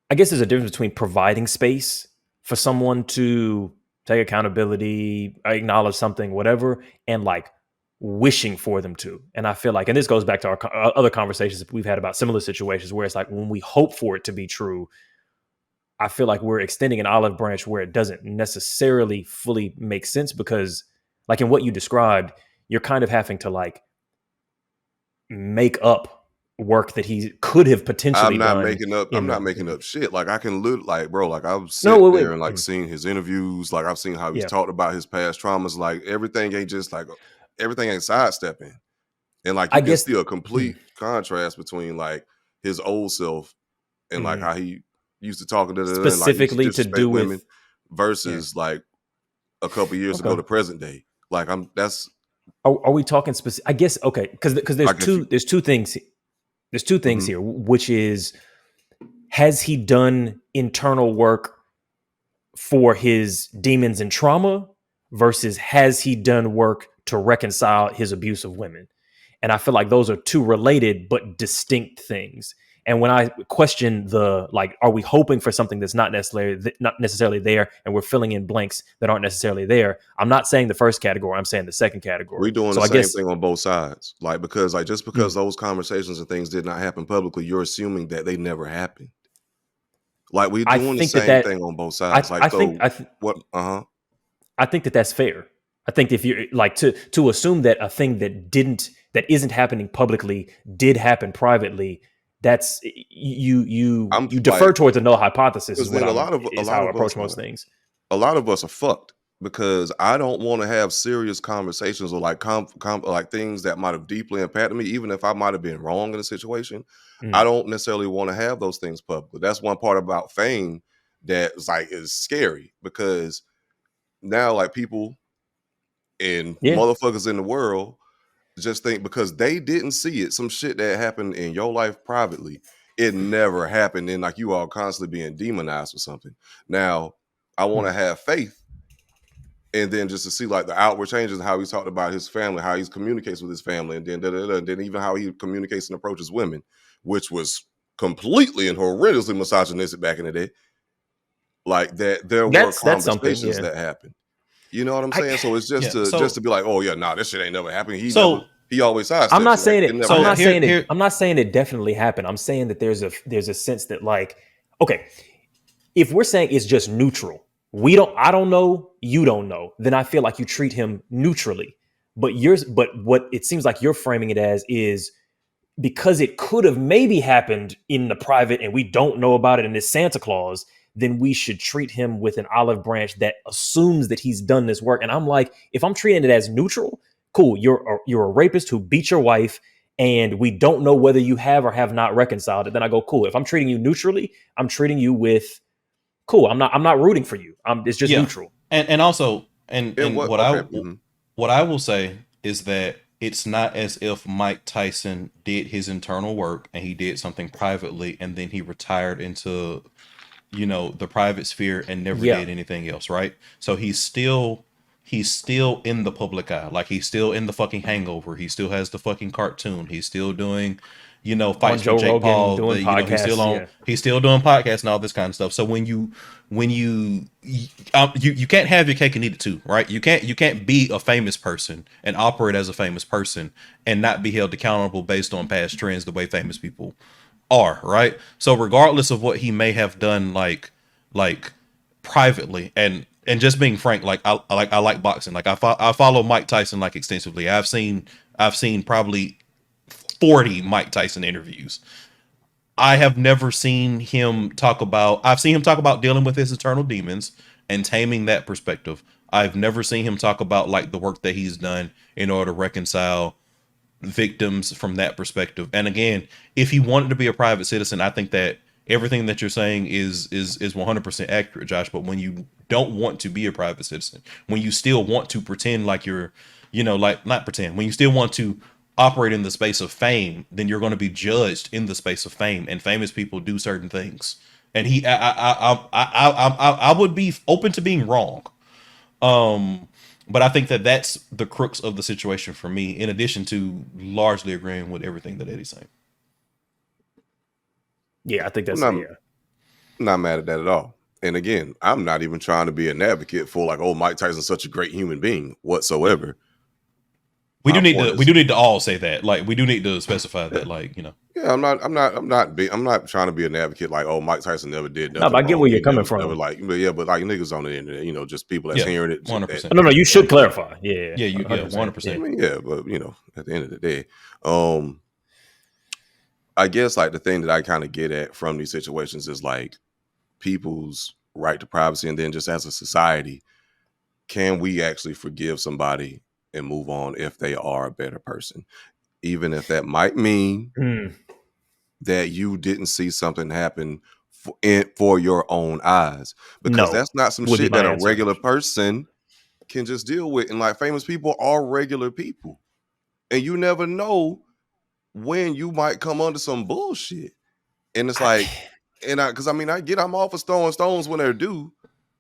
I guess there's a difference between providing space for someone to take accountability, acknowledge something, whatever, and like wishing for them to. And I feel like, and this goes back to our other conversations we've had about similar situations where it's like when we hope for it to be true, I feel like we're extending an olive branch where it doesn't necessarily fully make sense, because like in what you described, you're kind of having to like make up work that he could have potentially done. I'm not making up shit. Like I can like, bro, like I've sat there and like seen his interviews. Like I've seen how he's talked about his past traumas. Like everything ain't sidestepping. And like you can see a complete contrast between like his old self and like how he used to talk specifically and, like, to do women with versus like a couple years ago to present day. Like are we talking specific? I guess because there's two things. There's two things here, which is, has he done internal work for his demons and trauma versus has he done work to reconcile his abuse of women? And I feel like those are two related but distinct things. And when I question are we hoping for something that's not necessarily there, and we're filling in blanks that aren't necessarily there? I'm not saying the first category. I'm saying the second category. We're doing the same thing on both sides. Like, because like just because those conversations and things did not happen publicly, you're assuming that they never happened. Like we're doing the same thing on both sides. I think that that's fair. I think if you're like to assume that a thing that isn't happening publicly did happen privately, that's you defer towards a null hypothesis. Is what how I approach most things. A lot of us are fucked because I don't want to have serious conversations or like like things that might have deeply impacted me, even if I might have been wrong in a situation. I don't necessarily want to have those things publicly. That's one part about fame that is scary, because now like people and motherfuckers in the world just think because they didn't see it, some shit that happened in your life privately, it never happened, and like you all constantly being demonized for something. Now, I want to have faith, and then just to see like the outward changes, how he's talked about his family, how he communicates with his family, and then and then even how he communicates and approaches women, which was completely and horrendously misogynistic back in the day. Like that, there were conversations that happened. You know what I'm saying? So it's just to be like, oh yeah, nah, this shit ain't never happened. He always sidesteps. I'm not saying it. I'm not saying it definitely happened. I'm saying that there's a sense that like, okay, if we're saying it's just neutral, I don't know, you don't know, then I feel like you treat him neutrally. But what it seems like you're framing it as is because it could have maybe happened in the private and we don't know about it and it's Santa Claus, then we should treat him with an olive branch that assumes that he's done this work. And I'm like, if I'm treating it as neutral, cool, you're a rapist who beat your wife and we don't know whether you have or have not reconciled it. Then I go, cool. If I'm treating you neutrally, I'm treating you with cool. I'm not rooting for you. It's just neutral. And also, what I will say is that it's not as if Mike Tyson did his internal work and he did something privately and then he retired into, the private sphere and never did anything else, right? So he's still in the public eye. Like he's still in the fucking Hangover. He still has the fucking cartoon. He's still doing, fights with Jake Paul. He's still doing podcasts and all this kind of stuff. So when you can't have your cake and eat it too, right? You can't be a famous person and operate as a famous person and not be held accountable based on past trends the way famous people are, right? So regardless of what he may have done, like privately, and just being frank, I like boxing. Like I follow Mike Tyson like extensively. I've seen probably 40 Mike Tyson interviews. I have never seen him talk about. I've seen him talk about dealing with his internal demons and taming that perspective. I've never seen him talk about like the work that he's done in order to reconcile victims from that perspective. And again, if he wanted to be a private citizen, I think that everything that you're saying is 100% accurate, Josh. But when you don't want to be a private citizen, when you still want to pretend like you're, like not pretend, when you still want to operate in the space of fame, then you're going to be judged in the space of fame. And famous people do certain things. And I would be open to being wrong. But I think that that's the crux of the situation for me, in addition to largely agreeing with everything that Eddie's saying. Yeah, I think that's I'm not mad at that at all. And again, I'm not even trying to be an advocate for like, oh, Mike Tyson's such a great human being whatsoever. We do need to all say that. Like, we do need to specify that, like, Yeah, I'm not trying to be an advocate like, oh, Mike Tyson never did nothing. No, but I get where you're coming from. Like, but like niggas on the internet, just people that's hearing it. 100%. No, you should clarify. Yeah, 100%. I mean, yeah, but at the end of the day, I guess like the thing that I kind of get at from these situations is like people's right to privacy, and then just as a society, can we actually forgive somebody and move on if they are a better person, even if that might mean that you didn't see something happen for your own eyes, because that's not some shit that a regular person can just deal with. And like famous people are regular people, and you never know when you might come under some bullshit. And it's like, I'm all for throwing stones when they're due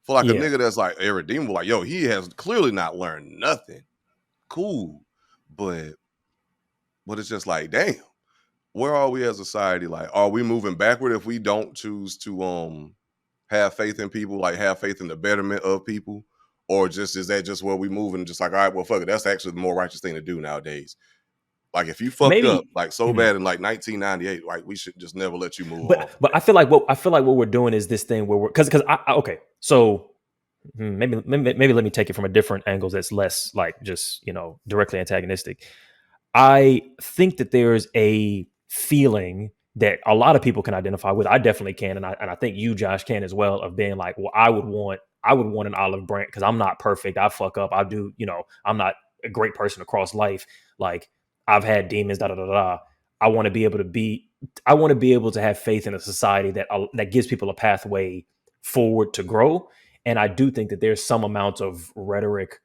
for like a nigga that's like irredeemable. Like, yo, he has clearly not learned nothing. Cool. But it's just like, damn, where are we as a society? Like, are we moving backward if we don't choose to have faith in people, like have faith in the betterment of people? Or just is that just where we moving? Just like, all right, well, fuck it. That's actually the more righteous thing to do nowadays. Like, if you fucked up like so bad in like 1998, like we should just never let you move on. But I feel like what we're doing is this thing where we're because okay, so maybe let me take it from a different angle that's less like just directly antagonistic. I think that there's a feeling that a lot of people can identify with. I definitely can, and I think you, Josh, can as well, of being like, well, I would want an olive branch because I'm not perfect. I fuck up. I do, I'm not a great person across life. Like, I've had demons, I want to be able to have faith in a society that gives people a pathway forward to grow. And I do think that there's some amount of rhetoric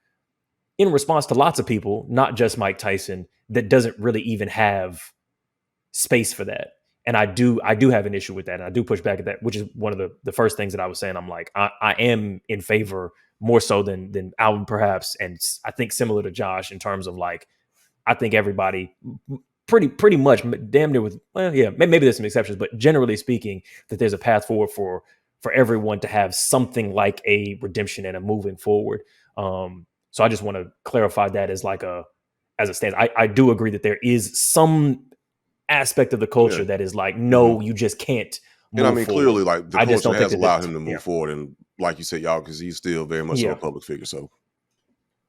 in response to lots of people, not just Mike Tyson, that doesn't really even have space for that. And I do have an issue with that. And I do push back at that, which is one of the first things that I was saying. I'm like, I am in favor more so than Alvin perhaps. And I think similar to Josh in terms of like, I think everybody pretty much damn near maybe there's some exceptions, but generally speaking, that there's a path forward for everyone to have something like a redemption and a moving forward. So I just want to clarify that as a stance. I do agree that there is some aspect of the culture that is like, no, you just can't move forward. Clearly, like the culture has allowed him to move forward, and like you said, y'all, because he's still very much a public figure. So.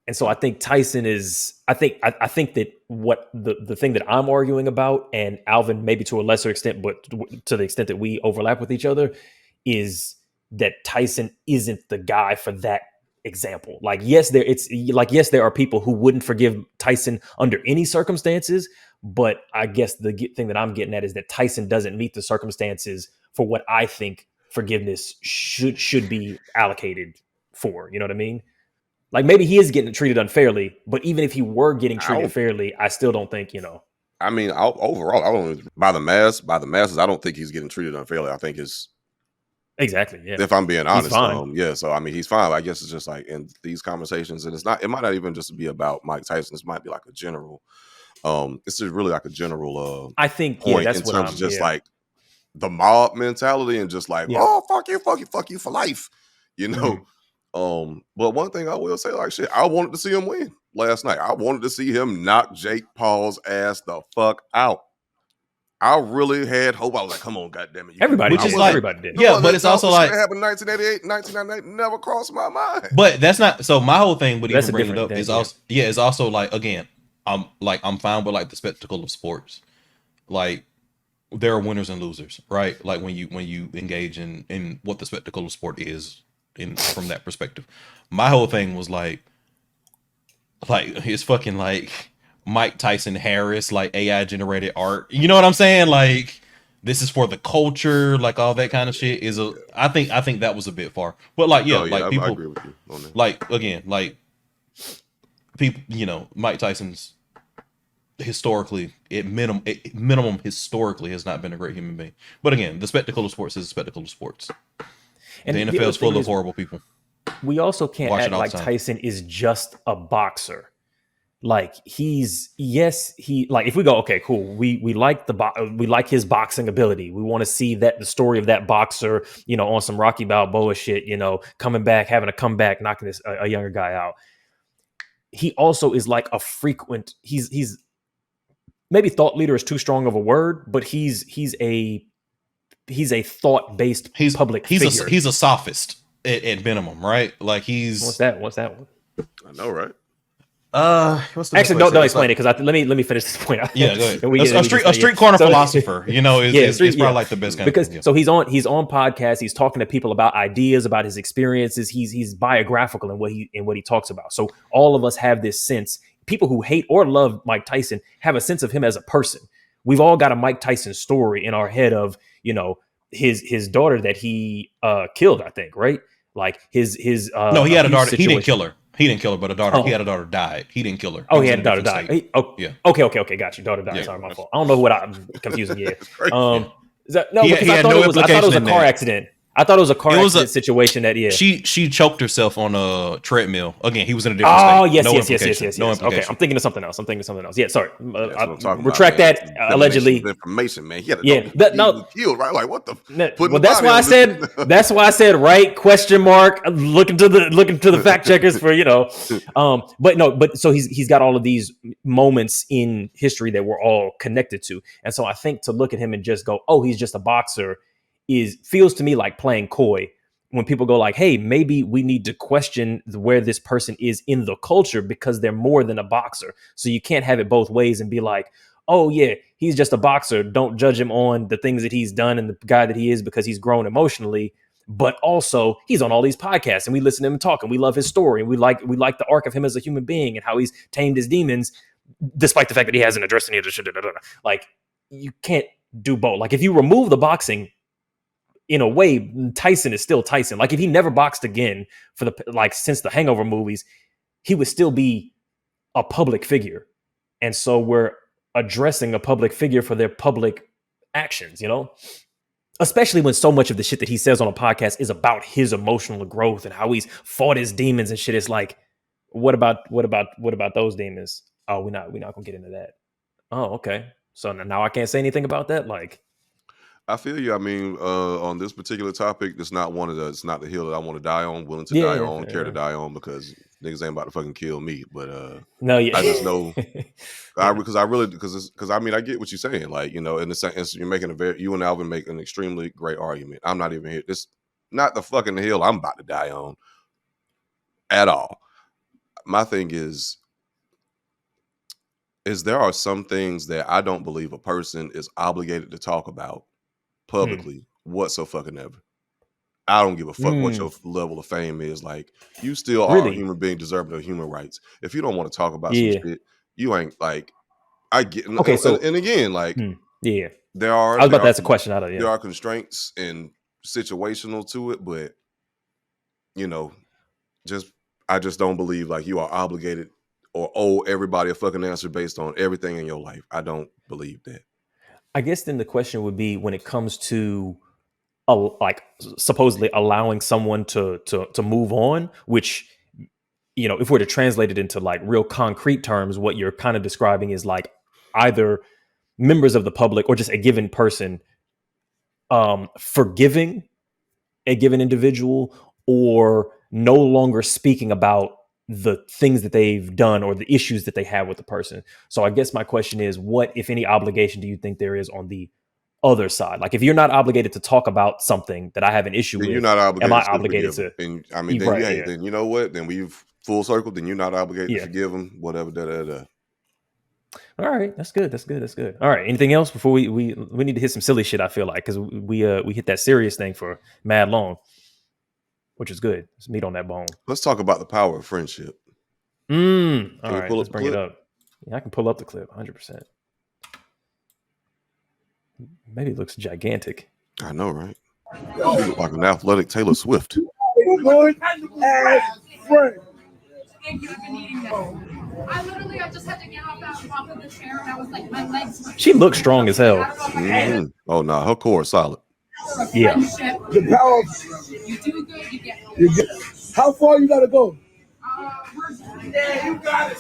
And so I think Tyson is, I think that what the thing that I'm arguing about, and Alvin maybe to a lesser extent, but to the extent that we overlap with each other, is that Tyson isn't the guy for that example. Like, yes, there are people who wouldn't forgive Tyson under any circumstances, but I guess the thing that I'm getting at is that Tyson doesn't meet the circumstances for what I think forgiveness should be allocated for. You know what I mean? Like, maybe he is getting treated unfairly, but even if he were getting treated fairly, I still don't think, I mean, overall, I don't by the masses, I don't think he's getting treated unfairly. I think it's exactly. Yeah. If I'm being honest, fine. So I mean, he's fine. I guess it's just like in these conversations, and it might not even just be about Mike Tyson. This might be like a general. This is really like a general. I think point that's in terms of just like the mob mentality and just like, oh, fuck you for life, But one thing I will say, like, shit, I wanted to see him win last night. I wanted to see him knock Jake Paul's ass the fuck out. I really had hope. I was like, come on, goddammit. Everybody did. Yeah, but it's also like, it happened in 1988, 1998, never crossed my mind. But that's not, so my whole thing, but even bringing it up is also, it's also like, again, I'm fine with like the spectacle of sports. Like, there are winners and losers, right? Like when you engage in what the spectacle of sport is from that perspective. My whole thing was like it's fucking like Mike Tyson Harris, like AI generated art. You know what I'm saying? Like this is for the culture, like all that kind of shit is a. I think that was a bit far, but like yeah, like people. I agree with you on that. Like again, like people, you know, Mike Tyson's historically, minimum historically has not been a great human being. But again, the spectacle of sports is a spectacle of sports. And the NFL is full of horrible people. We also can't act like Tyson is just a boxer. Like if we go, okay, cool. We like we like his boxing ability. We want to see that the story of that boxer, you know, on some Rocky Balboa shit, you know, coming back, having a comeback, knocking a younger guy out. He also is like a frequent. He's maybe thought leader is too strong of a word, but he's a thought-based public figure. He's a sophist at minimum, right? Like he's what's that one? I know, right? Actually, don't explain it because let me finish this point. Yeah, go ahead. A street corner philosopher, you know, is probably like the best kind because of thing, yeah. So he's on podcasts. He's talking to people about ideas, about his experiences. He's biographical in what he talks about. So all of us have this sense. People who hate or love Mike Tyson have a sense of him as a person. We've all got a Mike Tyson story in our head of, you know, his daughter that he killed, I think, right? Like his no, he had a daughter. Situation. He didn't kill her. He didn't kill her, but a daughter. He had a daughter died. He didn't kill her. Oh, he had a daughter died. Yeah. Okay. Got you. Daughter died. Yeah. Sorry, my fault. I don't know what I'm confusing. Yeah. I thought it was a car accident. I thought it was a car accident situation that, yeah. She choked herself on a treadmill. Again, he was in a different state. Yes. No implication. Okay, I'm thinking of something else. Yeah, sorry. Retract that. Allegedly. Information, man. He had killed, right? Like, what the? Well, that's why I said. That's why I said, right? Question mark. Looking to the fact checkers for, you know. But so he's got all of these moments in history that we're all connected to, and so I think to look at him and just go, oh, he's just a boxer. Feels to me like playing coy when people go like, hey, maybe we need to question where this person is in the culture because they're more than a boxer. So you can't have it both ways and be like, oh yeah, he's just a boxer. Don't judge him on the things that he's done and the guy that he is because he's grown emotionally. But also he's on all these podcasts and we listen to him talk and we love his story. And we like the arc of him as a human being and how he's tamed his demons, despite the fact that he hasn't addressed any of the shit. Like you can't do both. Like if you remove the boxing, in a way, Tyson is still Tyson. Like if he never boxed again since the Hangover movies, he would still be a public figure. And so we're addressing a public figure for their public actions, you know, especially when so much of the shit that he says on a podcast is about his emotional growth and how he's fought his demons and shit. It's like, what about those demons? Oh, we're not gonna get into that. Oh, okay. So now I can't say anything about that. Like, I feel you. I mean, on this particular topic, it's not the hill that I want to die on, willing to die on, care to die on, because niggas ain't about to fucking kill me. But I just know, because I mean, I get what you're saying. Like, you know, in the sense, you're making you and Alvin make an extremely great argument. I'm not even here. It's not the fucking hill I'm about to die on at all. My thing is there are some things that I don't believe a person is obligated to talk about publicly whatsoever. I don't give a fuck what your level of fame is. Like, you still are a human being deserving of human rights. If you don't want to talk about some shit, you ain't like. I get okay. So and again, like, there are. I was about to ask a question out of there are constraints and situational to it, but you know, I just don't believe like you are obligated or owe everybody a fucking answer based on everything in your life. I don't believe that. I guess then the question would be when it comes to like supposedly allowing someone to move on, which, you know, if we're to translate it into like real concrete terms, what you're kind of describing is like either members of the public or just a given person forgiving a given individual or no longer speaking about the things that they've done or the issues that they have with the person. So I guess my question is, what, if any, obligation do you think there is on the other side? Like, if you're not obligated to talk about something that I have an issue with, you're not obligated. Am I obligated to? And I mean, then then you know what? Then we've full circle. Then you're not obligated to forgive them. Whatever. All right, that's good. All right, anything else before we need to hit some silly shit? I feel like because we hit that serious thing for mad long, which is good. Let's meat on that bone. Let's talk about the power of friendship. All right, let's bring it up. Yeah, I can pull up the clip 100%. Maybe it looks gigantic. I know, right? She look like an athletic Taylor Swift. Good ass friend. I just had to get off of the chair and I was like, my legs. She looks strong as hell. Mm-hmm. Oh no, her core is solid. Yeah. The power of, You do good, you get. how far you gotta go? Yeah, you got it.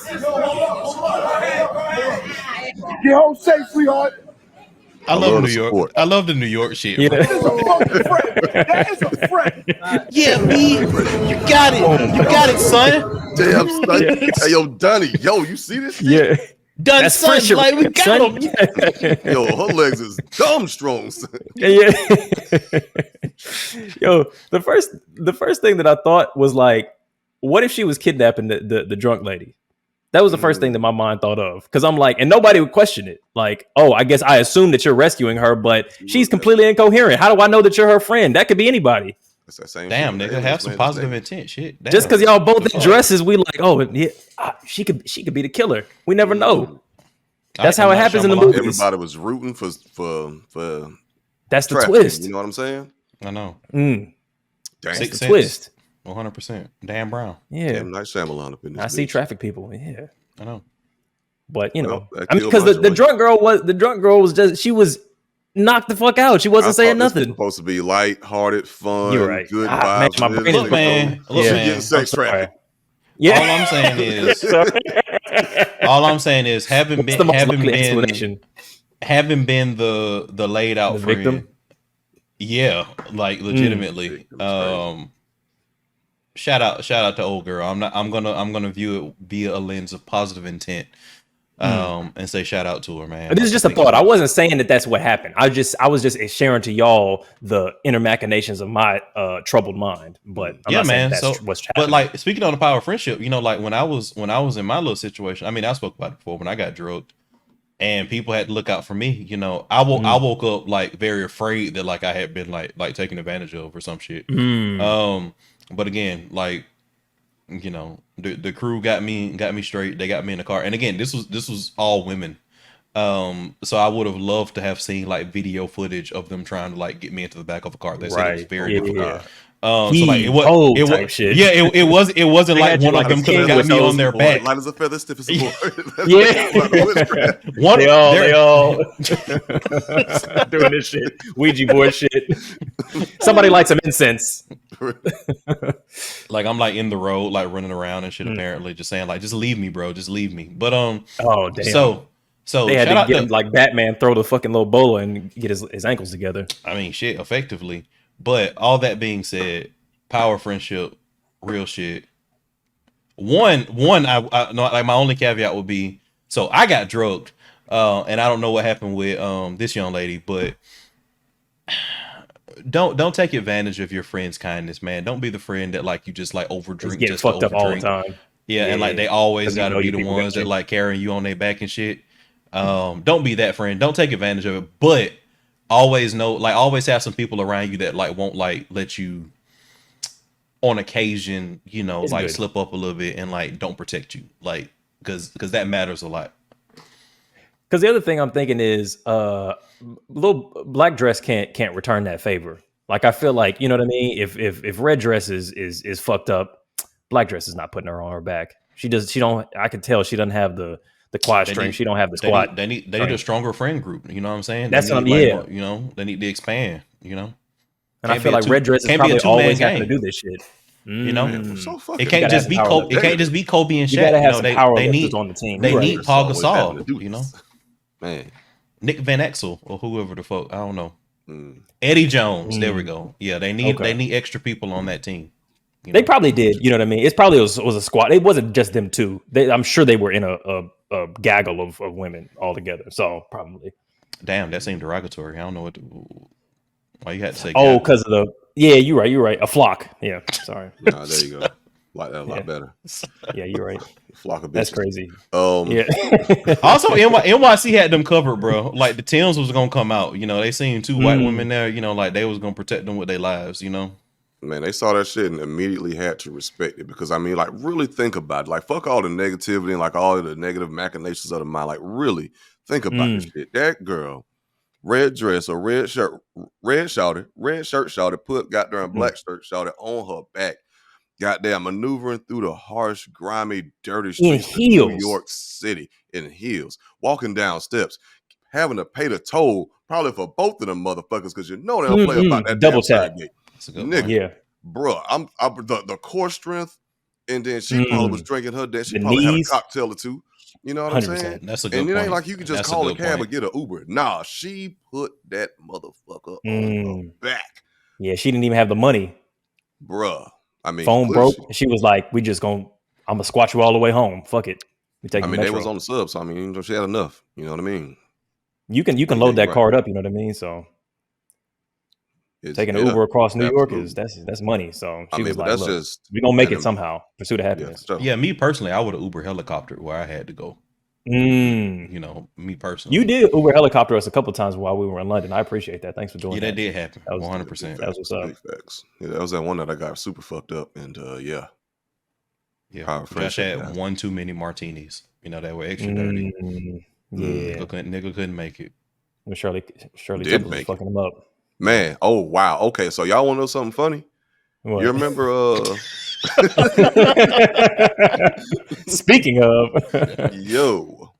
Get home safe, sweetheart. I love love New the York. support. I love the New York shit. Yeah. Bro. That is a fucking friend. That is a friend. Yeah, me. You got it. You got it, son. Damn, son. Hey, yo, Donnie, yo, you see this shit? Yeah. Done, That's son. friendship, Like we got son. him. Yo, her legs is dumb strong, son. Yeah. Yo, the first thing that I thought was like, what if she was kidnapping the drunk lady? That was the first thing that my mind thought of. Because I'm like, and nobody would question it. Like, oh, I guess I assume that you're rescuing her, but she's completely incoherent. How do I know that you're her friend? That could be anybody. That's that same Damn, shit. nigga, have some positive intent. Shit. Damn. Just because y'all both in dresses, we like, oh, yeah, she could be the killer. We never know. That's how it happens in the movies. Everybody was rooting for That's the trafficking, twist. You know what I'm saying? I know. Dang. That's Six the twist. 100%. Dan Brown. Yeah. Damn, nice Shyamalan up in this. I see bitch. traffic people. Yeah. I know. But you know, Well, I mean, because the drunk girl was just, she was knocked the fuck out. She wasn't saying This was nothing. supposed to be light-hearted, fun, You're right. good Man, vibes. my and brain is everything. Look, man. She Man. getting sex trafficked. Yeah. All I'm saying is having What's the most been likely explanation? having been the laid out The friend. victim? Yeah, like legitimately. Shout out to old girl. I'm gonna view it via a lens of positive intent. And say shout out to her, man. This is just a thought. I wasn't saying that that's what happened. I was just sharing to y'all the inner machinations of my troubled mind. But I'm not saying that's what's happening. But like speaking on the power of friendship, you know, like when I was in my little situation, I mean, I spoke about it before when I got drugged, and people had to look out for me. You know, I woke up like very afraid that like I had been like taken advantage of or some shit. But again, like, you know, the crew got me straight. They got me in the car, and again, this was all women. So I would have loved to have seen like video footage of them trying to like get me into the back of a car. They said it was very difficult. So like it was shit. Yeah, it wasn't like one of them could have got me on their back. Light as a feather, stiff as a board. Yeah. One, they all doing this shit. Ouija board shit. Somebody light some incense. Like I'm like in the road, like running around and shit. Apparently, just saying like, just leave me, bro. Just leave me. But oh damn. So they had to get him, like Batman, throw the fucking little bowler and get his ankles together. I mean, shit, effectively. But all that being said, power friendship, real shit. One, I no, like my only caveat would be, so I got drugged, and I don't know what happened with this young lady, but don't take advantage of your friend's kindness, man. Don't be the friend that like you just like overdrink, get fucked up all the time. Yeah, and like they always gotta be the ones that like carrying you on their back and shit. Don't be that friend. Don't take advantage of it, but always know, like, always have some people around you that like won't like let you on occasion, you know, it's like good. Slip up a little bit and like don't protect you, like because that matters a lot. Because the other thing I'm thinking is little black dress can't return that favor. Like I feel like, you know what I mean, if red dress is fucked up, black dress is not putting her on her back. She don't I can tell she doesn't have the quad strength. She don't have the squat. They need a stronger friend group. You know what I'm saying? That's what I'm. You know, they need to expand. You know, and I feel like red dress is probably always having to do this shit. You know, it can't just be Kobe. It can't just be Kobe and Shaq. You gotta have some power they need on the team. They need Paul Gasol. You know, man, Nick Van Exel or whoever the fuck, I don't know. Eddie Jones. There we go. Yeah, they need extra people on that team. They probably did. You know what I mean? It probably was a squad. It wasn't just them two. I'm sure they were in a gaggle of women all together. So probably. Damn, that seemed derogatory. I don't know why you had to say. Oh, because of the. Yeah, you're right. A flock. Yeah, sorry. Nah, there you go. Like that a lot better. Yeah, you're right. Flock of bitches. That's crazy. Yeah. Also, NYC had them covered, bro. Like the Tims was gonna come out. You know, they seen two white women there. You know, like they was gonna protect them with their lives. You know. Man, they saw that shit and immediately had to respect it because I mean, like, really think about it. Like, fuck all the negativity and like all the negative machinations of the mind. Like, really think about this shit. That girl, red dress or red shirt, red shirt shouted, put goddamn black shirt shouted on her back. Goddamn, maneuvering through the harsh, grimy, dirty streets of New York City in heels, walking down steps, having to pay the toll, probably for both of them motherfuckers, because you know they don't play about that double damn tap. side gate. That's a good Nigga, point. Yeah. bruh, I'm the core strength, and then she probably was drinking her dad. She The probably had a knees. cocktail or two. You know what I'm 100%. saying? That's a good And it point. ain't like you could just That's a call a good cab or point. get an Uber. Nah, she put that motherfucker on her back. Yeah, she didn't even have the money. Bruh. I mean, Phone clearly broke. She was like, I'm gonna squat you all the way home. Fuck it. We take I the mean, they metro. was on the sub, so I mean, you know, she had enough. You know what I mean? You can load that card up, you know what I mean? So taking an Uber across New York that's money. So she was like, that's look, just we're gonna make it somehow. Pursuit of happiness. Yeah, me personally, I would have Uber helicoptered where I had to go. You know, me personally. You did Uber helicopter us a couple of times while we were in London. I appreciate that. Thanks for doing that. Yeah, that did happen. That was 100%. That was what's up. Big facts. Yeah, that was that one that I got super fucked up, and Yeah. Power Josh had friendship, one too many martinis. You know, that were extra dirty. Yeah. Nigga couldn't make it. Shirley Did Temple was make fucking him up. Man, oh wow. Okay, so y'all want to know something funny? What? You remember Speaking of yo,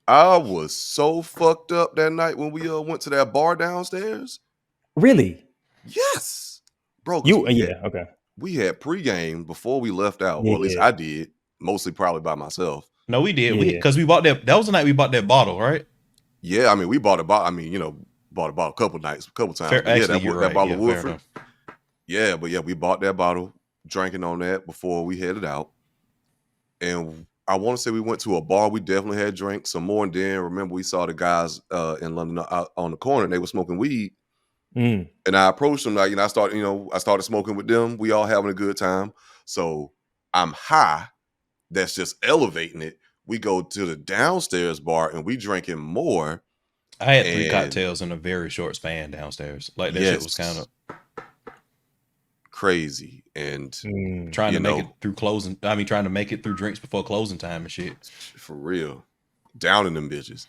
I was so fucked up that night when we went to that bar downstairs. Really? Yes. Bro, okay. We had pregame before we left out. Yeah. Well, at least I did. Mostly probably by myself. No, we did. Yeah. Because we bought that. That was the night we bought that bottle, right? Yeah, I mean, we bought a bottle. I mean, you know, bought a bottle a couple times. Fair, But yeah, actually, that bottle of fair Woodford. enough. Yeah, but yeah, we bought that bottle, drinking on that before we headed out. And I want to say we went to a bar. We definitely had drinks, some more. And then remember, we saw the guys in London out on the corner. And they were smoking weed. And I approached them, like, you know, I started smoking with them. We all having a good time. So I'm high. That's just elevating it. We go to the downstairs bar and we drinking more. I had 3 cocktails in a very short span downstairs. Like that shit was kind of crazy. And trying to make it through closing. I mean, trying to make it through drinks before closing time and shit. For real, down in them bitches.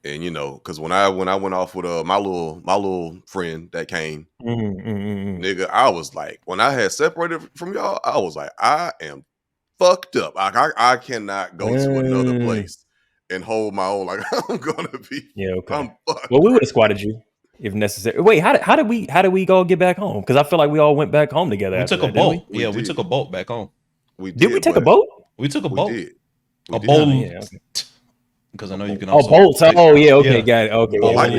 And you know, because when I went off with my little friend that came, nigga, I was like, when I had separated from y'all, I was like, I am fucked up. I cannot go to another place and hold my own. Like I'm gonna be. Yeah, okay. I'm fucked. Well, we would have squatted you if necessary. Wait, how did we go get back home? Because I feel like we all went back home together. We took a boat. We we took a boat back home. We did we take a boat? We took a boat. Did. A boat. Yeah, okay. Because I know you can also. Boats. Oh yeah, okay, got it. Okay. Like,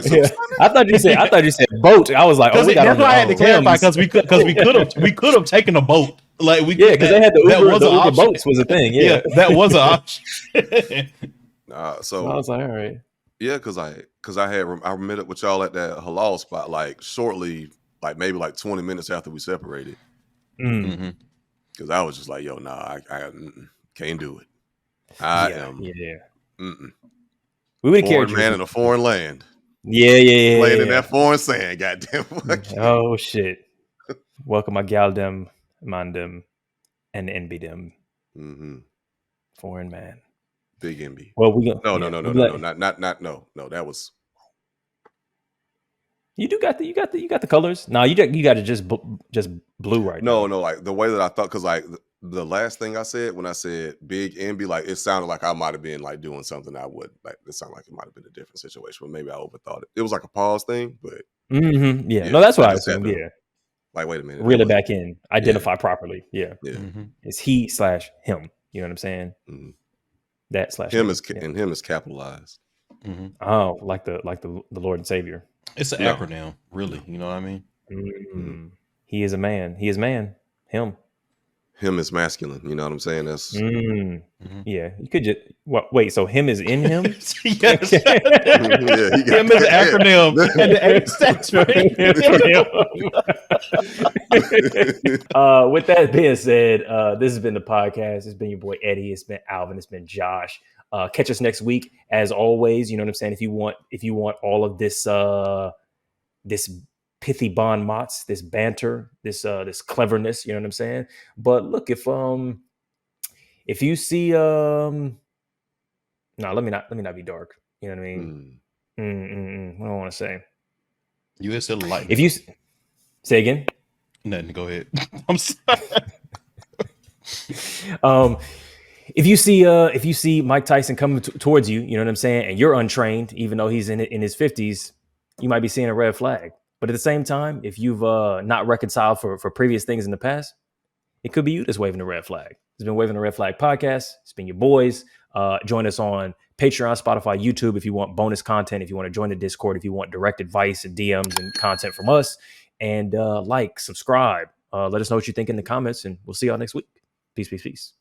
Yeah. I thought you said boat. I was like, that's why I had to clarify because we could have taken a boat. Like we because they had the Uber, the Uber boats was a thing. Yeah, that was an option. So I was like, all right. Yeah, because I met up with y'all at that halal spot like shortly, like maybe like 20 minutes after we separated. Because I was just like, yo, nah, I can't do it. I am. Yeah. We would have carried you. Man in a foreign land. Yeah. Playing in that foreign sand, goddamn. Oh shit. Welcome, my gal dem, man dem, and envy dem. Foreign man. Big envy. Well, we go. No, not no. That was. You got the colors. No, you got it just blue right now. No, like the way that I thought, because like the last thing I said when I said big envy, like it sounded like I might have been like doing something I would like. It sounded like it might have been a different situation, but maybe I overthought it. It was like a pause thing, but yeah. No, that's what I assumed. Yeah. Like, wait a minute. Reel it back in. Identify properly. Yeah. Yeah. It's he/him. You know what I'm saying? That / him is and him is capitalized. Oh, like the Lord and Savior. It's an acronym, really. You know what I mean? He is a man. He is man. Him. Him is masculine. You know what I'm saying? That's yeah. You could just wait. So him is in him. Yes. Him is an acronym, and the A stands for him. With that being said, this has been the podcast. It's been your boy Eddie. It's been Alvin. It's been Josh. Catch us next week, as always. You know what I'm saying? If you want all of this, this pithy bon mots, this banter, this cleverness. You know what I'm saying? But look, if you see no, let me not be dark. You know what I mean? What do I want to say? You just said light. If you say again, nothing. Go ahead. I'm sorry. If you see Mike Tyson coming towards you, you know what I'm saying, and you're untrained, even though he's in his 50s, you might be seeing a red flag. But at the same time, if you've not reconciled for previous things in the past, it could be you that's waving the red flag. It's been Waving the Red Flag podcast. It's been your boys. Join us on Patreon, Spotify, YouTube if you want bonus content, if you want to join the Discord, if you want direct advice and DMs and content from us. And subscribe. Let us know what you think in the comments, and we'll see y'all next week. Peace, peace, peace.